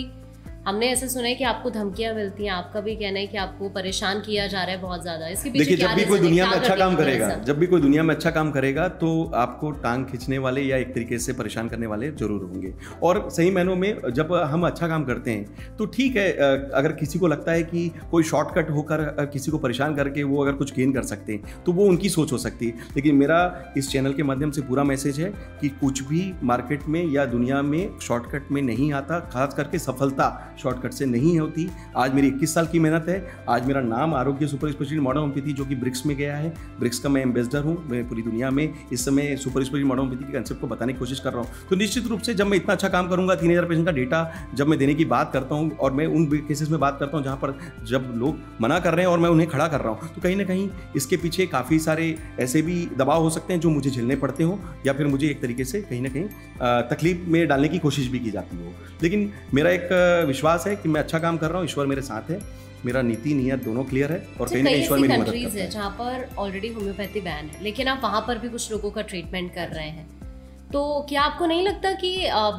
हमने ऐसे सुना है कि आपको धमकियां मिलती हैं। आपका भी कहना है कि आपको परेशान किया जा रहा है बहुत ज्यादा। इसके पीछे देखिए, जब भी कोई दुनिया में अच्छा काम करेगा, जब भी कोई दुनिया में अच्छा काम करेगा तो आपको टांग खींचने वाले या एक तरीके से परेशान करने वाले जरूर होंगे। और सही मायनों में जब हम अच्छा काम करते हैं तो ठीक है, अगर किसी को लगता है कि कोई शॉर्टकट होकर किसी को परेशान करके वो अगर कुछ गेन कर सकते हैं तो वो उनकी सोच हो सकती है। लेकिन मेरा इस चैनल के माध्यम से पूरा मैसेज है कि कुछ भी मार्केट में या दुनिया में शॉर्टकट में नहीं आता, खास करके सफलता शॉर्टकट से नहीं होती। आज मेरी 21 साल की मेहनत है, आज मेरा नाम आरोग्य सुपर स्पेशलिटी मॉडर्न होम्योपैथी जो कि ब्रिक्स में गया है, ब्रिक्स का मैं एम्बेसडर हूँ। मैं पूरी दुनिया में इस समय सुपर स्पेशलिटी मॉडर्न होम्योपैथी के कंसेप्ट को बताने की कोशिश कर रहा हूँ। तो निश्चित रूप से जब मैं इतना अच्छा काम करूँगा, 3000 पेशेंट का डेटा जब मैं देने की बात करता हूँ और मैं उन केसेस में बात करता हूँ जहाँ पर जब लोग मना कर रहे हैं और मैं उन्हें खड़ा कर रहा हूँ, तो कहीं ना कहीं इसके पीछे काफ़ी सारे ऐसे भी दबाव हो सकते हैं जो मुझे झेलने पड़ते हो या फिर मुझे एक तरीके से कहीं ना कहीं तकलीफ में डालने की कोशिश भी की जाती हो। लेकिन मेरा एक विश्वास है कि मैं अच्छा काम कर रहा हूँ, ईश्वर मेरे साथ है, मेरा नीति नियत दोनों क्लियर है और कहीं ना कहीं ईश्वर मेरी मदद करता है। जहाँ पर ऑलरेडी होम्योपैथी बैन है लेकिन आप वहाँ पर भी कुछ लोगों का ट्रीटमेंट कर रहे हैं, तो क्या आपको नहीं लगता कि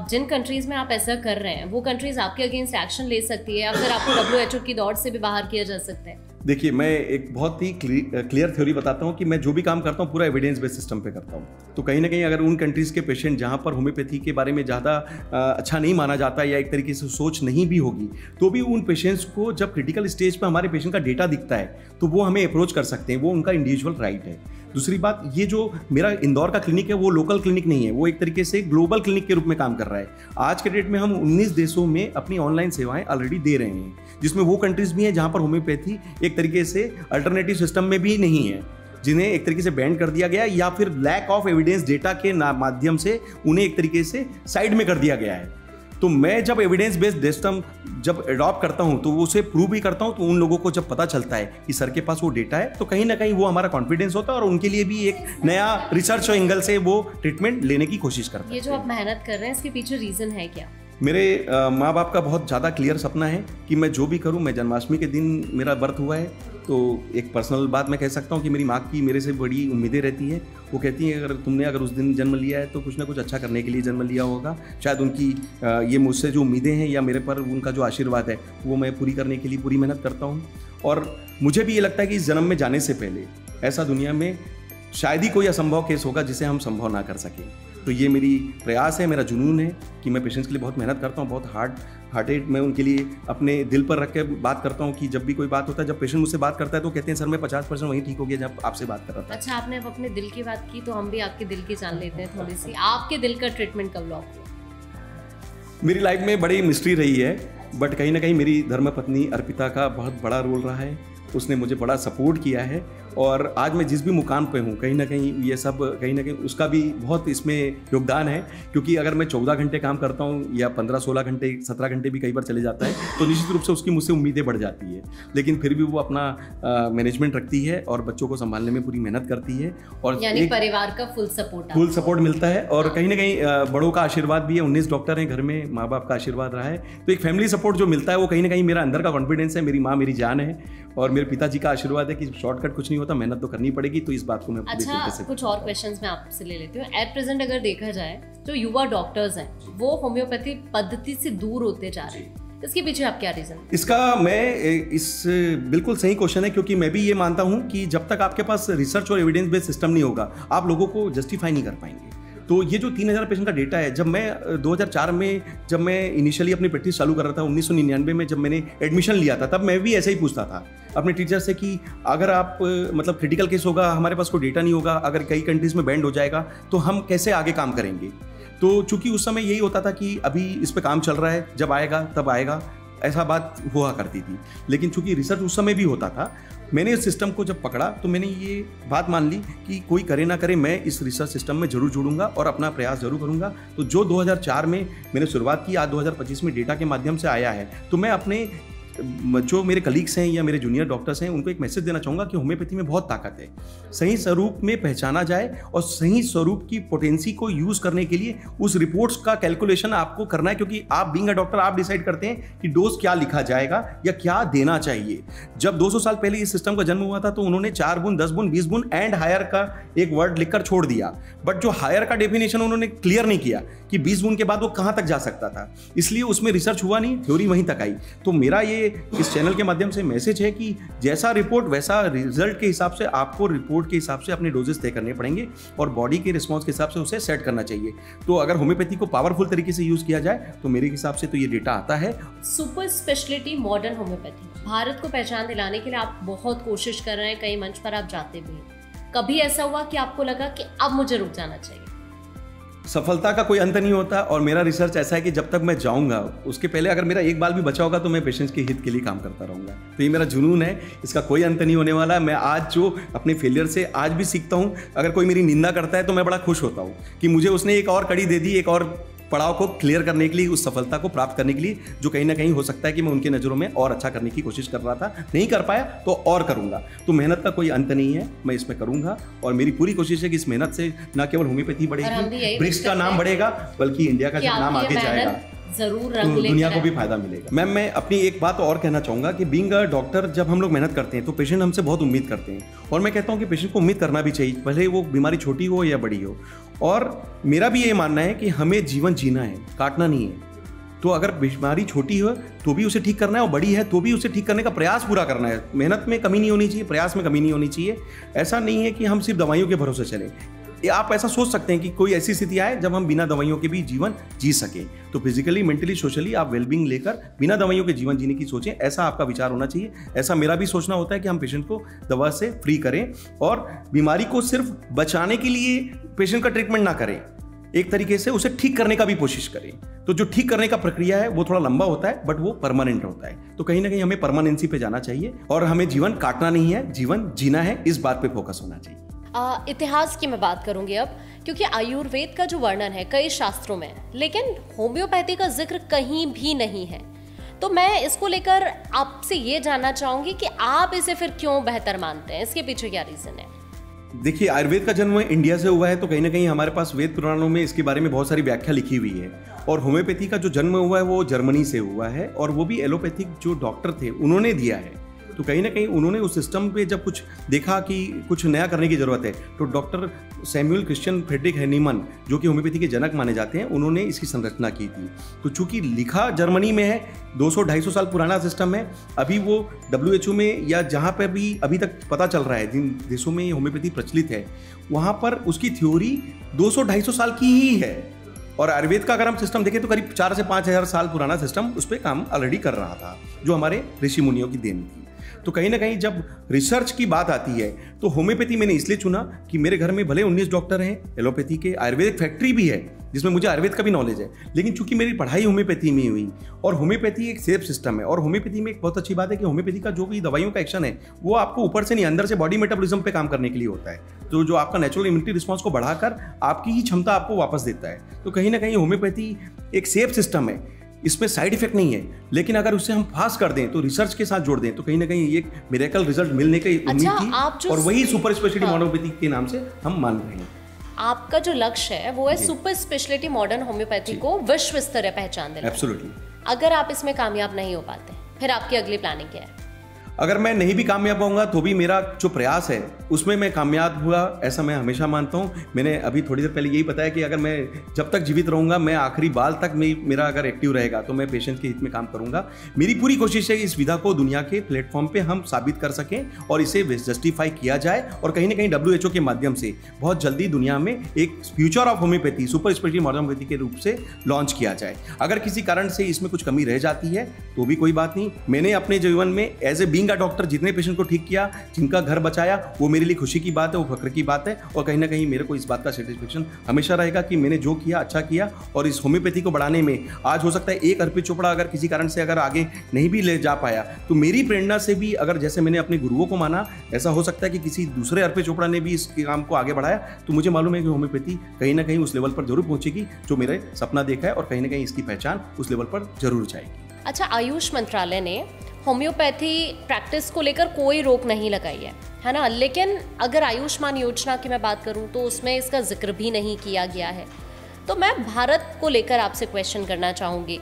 जिन कंट्रीज में आप ऐसा कर रहे हैं वो कंट्रीज आपके अगेंस्ट एक्शन ले सकती है या फिर आपको WHO की दौड़ से भी बाहर किया जा सकता है? देखिए, मैं एक बहुत ही क्लियर थ्योरी बताता हूँ कि मैं जो भी काम करता हूँ पूरा एविडेंस बेस्ड सिस्टम पे करता हूँ। तो कहीं ना कहीं अगर उन कंट्रीज़ के पेशेंट जहाँ पर होम्योपैथी के बारे में ज़्यादा अच्छा नहीं माना जाता या एक तरीके से सोच नहीं भी होगी, तो भी उन पेशेंट्स को जब क्रिटिकल स्टेज पर हमारे पेशेंट का डेटा दिखता है तो वो हमें अप्रोच कर सकते हैं, वो उनका इंडिविजुअल राइट है। दूसरी बात, ये जो मेरा इंदौर का क्लिनिक है वो लोकल क्लिनिक नहीं है, वो एक तरीके से ग्लोबल क्लिनिक के रूप में काम कर रहा है। आज के डेट में हम 19 देशों में अपनी ऑनलाइन सेवाएं ऑलरेडी दे रहे हैं, जिसमें वो कंट्रीज भी हैं जहां पर होम्योपैथी एक तरीके से अल्टरनेटिव सिस्टम में भी नहीं है, जिन्हें एक तरीके से बैन कर दिया गया या फिर लैक ऑफ एविडेंस डेटा के माध्यम से उन्हें एक तरीके से साइड में कर दिया गया है। तो मैं जब एविडेंस बेस्ड सिस्टम जब अडॉप्ट करता हूं तो उसे प्रूव भी करता हूं, तो उन लोगों को जब पता चलता है कि सर के पास वो डेटा है तो कहीं ना कहीं वो हमारा कॉन्फिडेंस होता है और उनके लिए भी एक नया रिसर्च एंगल से वो ट्रीटमेंट लेने की कोशिश करते हैं। ये जो आप मेहनत कर रहे हैं इसके पीछे रीजन है क्या? मेरे माँ बाप का बहुत ज़्यादा क्लियर सपना है कि मैं जो भी करूँ, मैं जन्माष्टमी के दिन मेरा बर्थ हुआ है, तो एक पर्सनल बात मैं कह सकता हूँ कि मेरी माँ की मेरे से बड़ी उम्मीदें रहती हैं। वो कहती हैं अगर तुमने उस दिन जन्म लिया है तो कुछ ना कुछ अच्छा करने के लिए जन्म लिया होगा। शायद उनकी ये मुझसे जो उम्मीदें हैं या मेरे पर उनका जो आशीर्वाद है वो मैं पूरी करने के लिए पूरी मेहनत करता हूँ। और मुझे भी ये लगता है कि इस जन्म में जाने से पहले ऐसा दुनिया में शायद ही कोई असंभव केस होगा जिसे हम संभव ना कर सकें। तो ये मेरी प्रयास है, मेरा जुनून है कि मैं पेशेंट्स के लिए बहुत मेहनत करता हूँ, बहुत हार्टेड मैं उनके लिए अपने दिल पर रख के बात करता हूँ कि जब भी कोई बात होता है, जब पेशेंट मुझसे बात करता है तो कहते हैं सर मैं 50% वहीं ठीक हो गया जब आपसे बात कर रहा था। अच्छा, आपने अब अपने दिल की बात की तो हम भी आपके दिल की जान लेते हैं थोड़ी सी। आपके दिल का ट्रीटमेंट कब लॉक हुआ? मेरी लाइफ में बड़ी मिस्ट्री रही है, बट कहीं ना कहीं मेरी धर्मपत्नी अर्पिता का बहुत बड़ा रोल रहा है। उसने मुझे बड़ा सपोर्ट किया है और आज मैं जिस भी मुकाम पे हूँ कहीं ना कहीं ये सब कहीं ना कहीं उसका भी बहुत इसमें योगदान है। क्योंकि अगर मैं 14 घंटे काम करता हूँ या 15-16 घंटे 17 घंटे भी कई बार चले जाता है तो निश्चित रूप से उसकी मुझसे उम्मीदें बढ़ जाती है, लेकिन फिर भी वो अपना मैनेजमेंट रखती है और बच्चों को संभालने में पूरी मेहनत करती है और यानी परिवार का फुल सपोर्ट मिलता है। और कहीं ना कहीं बड़ों का आशीर्वाद भी है, 19 डॉक्टर हैं घर में, माँ बाप का आशीर्वाद रहा है, तो एक फैमिली सपोर्ट जो मिलता है वो कहीं ना कहीं मेरा अंदर का कॉन्फिडेंस है। मेरी माँ मेरी जान है और मेरे पिताजी का आशीर्वाद है कि शॉर्टकट कुछ नहीं होता, मेहनत तो करनी पड़ेगी। तो इस बात को मैं पूरी तरीके से कुछ और क्वेश्चंस मैं आपसे ले लेती हूँ। एट प्रेजेंट अगर देखा जाए जो युवा डॉक्टर्स हैं वो होम्योपैथी पद्धति से दूर होते जा रहे हैं, इसके पीछे आप क्या रीजन? इसका बिल्कुल सही क्वेश्चन है, क्योंकि मैं भी ये मानता हूँ कि जब तक आपके पास रिसर्च और एविडेंस बेस्ड सिस्टम नहीं होगा आप लोगों को जस्टिफाई नहीं कर पाएंगे। तो ये जो 3000 पेशेंट का डेटा है, जब मैं 2004 में जब मैं इनिशियली अपनी प्रैक्टिस चालू कर रहा था, 1999 में जब मैंने एडमिशन लिया था, तब मैं भी ऐसे ही पूछता था अपने टीचर से कि अगर आप मतलब क्रिटिकल केस होगा, हमारे पास कोई डेटा नहीं होगा, अगर कई कंट्रीज में बैंड हो जाएगा तो हम कैसे आगे काम करेंगे। तो चूंकि उस समय यही होता था कि अभी इस पर काम चल रहा है, जब आएगा तब आएगा, ऐसा बात हुआ करती थी। लेकिन चूंकि रिसर्च उस समय भी होता था, मैंने इस सिस्टम को जब पकड़ा तो मैंने ये बात मान ली कि कोई करे ना करे मैं इस रिसर्च सिस्टम में जरूर जुड़ूंगा और अपना प्रयास जरूर करूंगा। तो जो 2004 में मैंने शुरुआत की, आज 2025 में डेटा के माध्यम से आया है, तो मैं अपने जो मेरे कलीग्स हैं या मेरे जूनियर डॉक्टर्स हैं उनको एक मैसेज देना चाहूँगा कि होम्योपैथी में बहुत ताकत है। सही स्वरूप में पहचाना जाए और सही स्वरूप की पोटेंसी को यूज़ करने के लिए उस रिपोर्ट्स का कैलकुलेशन आपको करना है, क्योंकि आप बीइंग अ डॉक्टर आप डिसाइड करते हैं कि डोज क्या लिखा जाएगा या क्या देना चाहिए। जब 200 साल पहले इस सिस्टम का जन्म हुआ था तो उन्होंने 4 बूंद 10 बूंद 20 बूंद एंड हायर का एक वर्ड लिखकर छोड़ दिया, बट जो हायर का डेफिनेशन उन्होंने क्लियर नहीं किया कि 20 बूंद के बाद वो कहाँ तक जा सकता था, इसलिए उसमें रिसर्च हुआ नहीं, थ्योरी वहीं तक आई। तो मेरा ये इस चैनल के माध्यम से मैसेज है कि जैसा रिपोर्ट वैसा रिजल्ट के हिसाब से आपको रिपोर्ट के हिसाब से अपने डोजेस तय करने पड़ेंगे और बॉडी के रिस्पॉन्स के हिसाब से उसे सेट करना चाहिए। तो अगर होम्योपैथी को पावरफुल तरीके से यूज किया जाए तो मेरे हिसाब से तो ये डेटा आता है। Super speciality modern homeopathy Bharat को पहचान दिलाने के लिए आप बहुत कोशिश कर रहे हैं, कई मंच पर आप जाते भी हैं। कभी ऐसा हुआ कि आपको लगा कि अब मुझे रुक जाना चाहिए? सफलता का कोई अंत नहीं होता और मेरा रिसर्च ऐसा है कि जब तक मैं जाऊंगा उसके पहले अगर मेरा एक बाल भी बचा होगा तो मैं पेशेंट्स के हित के लिए काम करता रहूंगा। तो ये मेरा जुनून है, इसका कोई अंत नहीं होने वाला। मैं आज जो अपने फेलियर से आज भी सीखता हूँ, अगर कोई मेरी निंदा करता है तो मैं बड़ा खुश होता हूँ कि मुझे उसने एक और कड़ी दे दी, एक और पड़ाव को क्लियर करने के लिए, उस सफलता को प्राप्त करने के लिए जो कहीं ना कहीं हो सकता है कि मैं उनके नज़रों में और अच्छा करने की कोशिश कर रहा था, नहीं कर पाया तो और करूंगा। तो मेहनत का कोई अंत नहीं है, मैं इसमें करूंगा और मेरी पूरी कोशिश है कि इस मेहनत से न केवल होम्योपैथी बढ़ेगी, ब्रिक्स का नाम बढ़ेगा, बल्कि इंडिया का नाम आगे जाएगा, जरूर तो दुनिया को भी फायदा मिलेगा। मैम मैं अपनी एक बात और कहना चाहूँगा कि बीइंग अ डॉक्टर जब हम लोग मेहनत करते हैं तो पेशेंट हमसे बहुत उम्मीद करते हैं और मैं कहता हूँ कि पेशेंट को उम्मीद करना भी चाहिए, भले वो बीमारी छोटी हो या बड़ी हो। और मेरा भी ये मानना है कि हमें जीवन जीना है, काटना नहीं है। तो अगर बीमारी छोटी हो तो भी उसे ठीक करना है और बड़ी है तो भी उसे ठीक करने का प्रयास पूरा करना है। मेहनत में कमी नहीं होनी चाहिए, प्रयास में कमी नहीं होनी चाहिए। ऐसा नहीं है कि हम सिर्फ दवाइयों के भरोसे चलें। आप ऐसा सोच सकते हैं कि कोई ऐसी स्थिति आए जब हम बिना दवाइयों के भी जीवन जी सकें, तो फिजिकली मेंटली सोशली आप वेलबींग लेकर बिना दवाइयों के जीवन जीने की सोचें, ऐसा आपका विचार होना चाहिए। ऐसा मेरा भी सोचना होता है कि हम पेशेंट को दवा से फ्री करें और बीमारी को सिर्फ बचाने के लिए पेशेंट का ट्रीटमेंट ना करें, एक तरीके से उसे ठीक करने का भी कोशिश करें। तो जो ठीक करने का प्रक्रिया है वो थोड़ा लंबा होता है बट वो परमानेंट होता है। तो कहीं ना कहीं हमें परमानेंसी पे जाना चाहिए और हमें जीवन काटना नहीं है, जीवन जीना है, इस बात पे फोकस होना चाहिए। इतिहास की मैं बात करूंगी अब, क्योंकि आयुर्वेद का जो वर्णन है कई शास्त्रों में, लेकिन होम्योपैथी का जिक्र कहीं भी नहीं है। तो मैं इसको लेकर आपसे ये जानना चाहूंगी कि आप इसे फिर क्यों बेहतर मानते हैं, इसके पीछे क्या रीजन है? देखिए, आयुर्वेद का जन्म इंडिया से हुआ है तो कहीं ना कहीं हमारे पास वेद पुराणों में इसके बारे में बहुत सारी व्याख्या लिखी हुई है। और होम्योपैथी का जो जन्म हुआ है वो जर्मनी से हुआ है और वो भी एलोपैथिक जो डॉक्टर थे उन्होंने दिया है। तो कहीं ना कहीं उन्होंने उस सिस्टम पे जब कुछ देखा कि कुछ नया करने की ज़रूरत है, तो doctor Samuel Christian Friedrich Hahnemann, जो कि होम्योपैथी के जनक माने जाते हैं, उन्होंने इसकी संरचना की थी। तो चूंकि लिखा जर्मनी में है, 200-250 साल पुराना सिस्टम है, अभी वो WHO में या जहाँ पर भी अभी तक पता चल रहा है, जिन देशों में होम्योपैथी प्रचलित है, वहाँ पर उसकी थ्योरी 200-250 साल की ही है। और आयुर्वेद का अगर हम सिस्टम देखें तो करीब 4 से 5 हज़ार साल पुराना सिस्टम उस पर काम ऑलरेडी कर रहा था, जो हमारे ऋषि मुनियों की देन थी। तो कहीं ना कहीं जब रिसर्च की बात आती है तो होम्योपैथी मैंने इसलिए चुना कि मेरे घर में भले 19 डॉक्टर हैं एलोपैथी के, आयुर्वेदिक फैक्ट्री भी है जिसमें मुझे आयुर्वेद का भी नॉलेज है, लेकिन चूंकि मेरी पढ़ाई होम्योपैथी में हुई और होम्योपैथी एक सेफ सिस्टम है, और होम्योपैथी में एक बहुत अच्छी बात है कि होम्योपैथी का जो भी दवाइयों का एक्शन है वो आपको ऊपर से नहीं, अंदर से बॉडी मेटाबॉलिज्म पे काम करने के लिए होता है, तो जो आपका नेचुरल इम्यूनिटी रिस्पॉन्स को बढ़ाकर आपकी ही क्षमता आपको वापस देता है। तो कहीं ना कहीं होम्योपैथी एक सेफ सिस्टम है, इसमें साइड इफेक्ट नहीं है, लेकिन अगर उसे हम फास्ट कर दें तो रिसर्च के साथ जोड़ दें तो कहीं ना कहीं एक मिरेकल रिजल्ट मिलने की उम्मीद थी, और वही सुपर स्पेशलिटी होम्योपैथी के नाम से हम मान रहे हैं। आपका जो लक्ष्य है वो है सुपर स्पेशलिटी मॉडर्न होम्योपैथी को विश्व स्तरीय पहचान देना। एब्सोल्युटली। अगर आप इसमें कामयाब नहीं हो पाते, फिर आपकी अगली प्लानिंग क्या है? अगर मैं नहीं भी कामयाब होऊंगा तो भी मेरा जो प्रयास है उसमें मैं कामयाब हुआ, ऐसा मैं हमेशा मानता हूँ। मैंने अभी थोड़ी देर पहले यही बताया कि अगर मैं जब तक जीवित रहूँगा, मैं आखिरी बाल तक मेरा अगर एक्टिव रहेगा तो मैं पेशेंट के हित में काम करूँगा। मेरी पूरी कोशिश है कि इस विधा को दुनिया के प्लेटफॉर्म पे हम साबित कर सकें और इसे जस्टिफाई किया जाए, और कहीं ना कहीं WHO के माध्यम से बहुत जल्दी दुनिया में एक future of homeopathy, super speciality modern homeopathy के रूप से लॉन्च किया जाए। अगर किसी कारण से इसमें कुछ कमी रह जाती है तो भी कोई बात नहीं। मैंने अपने जीवन में as a being a doctor जितने पेशेंट को ठीक किया, जिनका घर बचाया, वो मेरे लिए खुशी की बात है, वो फक्र की बात है, और कहीं ना कहीं मेरे को इस बात का सेटिस्फेक्शन हमेशा रहेगा कि मैंने जो किया अच्छा किया। और इस होम्योपैथी को बढ़ाने में आज हो सकता है एक अर्पित चोपड़ा अगर किसी कारण से अगर आगे नहीं भी ले जा पाया, तो मेरी प्रेरणा से भी अगर जैसे मैंने अपने गुरुओं को माना, ऐसा हो सकता है कि किसी दूसरे अर्पित चोपड़ा ने भी इस काम को आगे बढ़ाया, तो मुझे मालूम है कि होम्योपैथी कहीं ना कहीं उस लेवल पर जरूर पहुंचेगी जो मेरे सपना देखा है, और कहीं ना कहीं इसकी पहचान उस लेवल पर जरूर जाएगी। अच्छा, आयुष मंत्रालय ने होम्योपैथी प्रैक्टिस को लेकर कोई रोक नहीं लगाई है ना, लेकिन अगर आयुष्मान योजना की मैं बात करूं तो उसमें इसका जिक्र भी नहीं किया गया है। तो मैं भारत को लेकर आपसे क्वेश्चन करना चाहूँगी,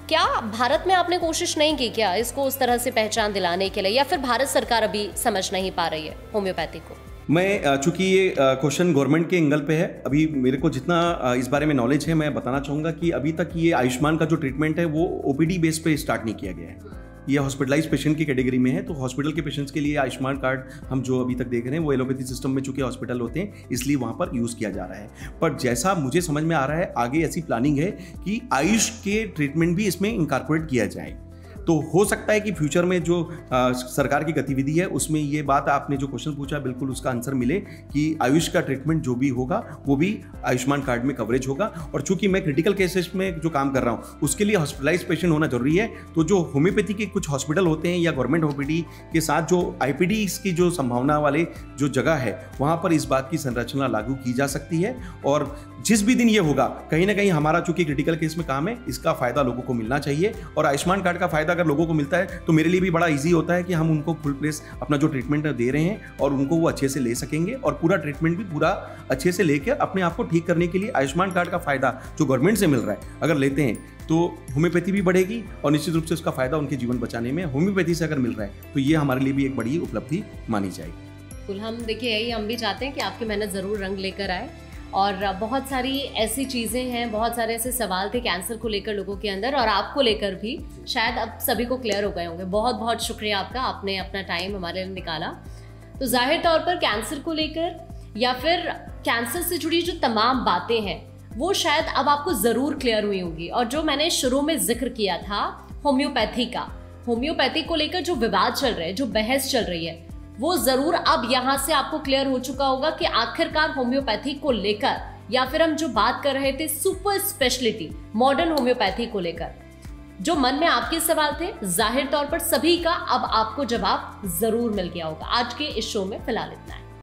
क्या भारत में आपने कोशिश नहीं की क्या इसको उस तरह से पहचान दिलाने के लिए, या फिर भारत सरकार अभी समझ नहीं पा रही है होम्योपैथी को? मैं चूंकि ये क्वेश्चन गवर्नमेंट के एंगल पे है, अभी मेरे को जितना इस बारे में नॉलेज है मैं बताना चाहूँगा कि अभी तक ये आयुष्मान का जो ट्रीटमेंट है वो OPD बेस पे स्टार्ट नहीं किया गया है। ये हॉस्पिटलाइज पेशेंट की कैटेगरी में है, तो हॉस्पिटल के पेशेंट्स के लिए आयुष्मान कार्ड हम जो अभी तक देख रहे हैं वो एलोपैथी सिस्टम में चूंकि हॉस्पिटल होते हैं इसलिए वहाँ पर यूज़ किया जा रहा है। पर जैसा मुझे समझ में आ रहा है आगे ऐसी प्लानिंग है कि आयुष के ट्रीटमेंट भी इसमें इनकॉर्पोरेट किया जाए। तो हो सकता है कि फ्यूचर में जो सरकार की गतिविधि है उसमें ये बात आपने जो क्वेश्चन पूछा बिल्कुल उसका आंसर मिले कि आयुष का ट्रीटमेंट जो भी होगा वो भी आयुष्मान कार्ड में कवरेज होगा। और चूंकि मैं क्रिटिकल केसेस में जो काम कर रहा हूँ उसके लिए हॉस्पिटलाइज पेशेंट होना जरूरी है, तो जो होम्योपैथी के कुछ हॉस्पिटल होते हैं या गवर्नमेंट OPD के साथ जो IPD की जो संभावना वाले जो जगह है वहाँ पर इस बात की संरचना लागू की जा सकती है। और जिस भी दिन ये होगा कहीं ना कहीं हमारा चूंकि क्रिटिकल केस में काम है, इसका फायदा लोगों को मिलना चाहिए, और आयुष्मान कार्ड का फायदा अगर लोगों को मिलता है तो मेरे लिए भी बड़ा इजी होता है कि हम उनको फुल प्लेस अपना जो ट्रीटमेंट दे रहे हैं और उनको वो अच्छे से ले सकेंगे, और पूरा ट्रीटमेंट भी पूरा अच्छे से लेकर अपने आप को ठीक करने के लिए आयुष्मान कार्ड का फायदा जो गवर्नमेंट से मिल रहा है अगर लेते हैं तो होम्योपैथी भी बढ़ेगी, और निश्चित रूप से उसका फायदा उनके जीवन बचाने में होम्योपैथी से अगर मिल रहा है तो ये हमारे लिए भी एक बड़ी उपलब्धि मानी जाएगी। बिल्कुल, हम देखिए यही हम भी चाहते हैं कि आपकी मेहनत ज़रूर रंग लेकर आए, और बहुत सारी ऐसी चीज़ें हैं, बहुत सारे ऐसे सवाल थे कैंसर को लेकर लोगों के अंदर और आपको लेकर भी, शायद अब सभी को क्लियर हो गए होंगे। बहुत बहुत शुक्रिया आपका, आपने अपना टाइम हमारे लिए निकाला। तो जाहिर तौर पर कैंसर को लेकर या फिर कैंसर से जुड़ी जो तमाम बातें हैं वो शायद अब आपको ज़रूर क्लियर हुई होंगी। और जो मैंने शुरू में जिक्र किया था होम्योपैथी का, होम्योपैथी को लेकर जो विवाद चल रहे हैं, जो बहस चल रही है, वो जरूर अब यहां से आपको क्लियर हो चुका होगा कि आखिरकार होम्योपैथी को लेकर, या फिर हम जो बात कर रहे थे सुपर स्पेशलिटी मॉडर्न होम्योपैथी को लेकर, जो मन में आपके सवाल थे, जाहिर तौर पर सभी का अब आपको जवाब जरूर मिल गया होगा। आज के इस शो में फिलहाल इतना है।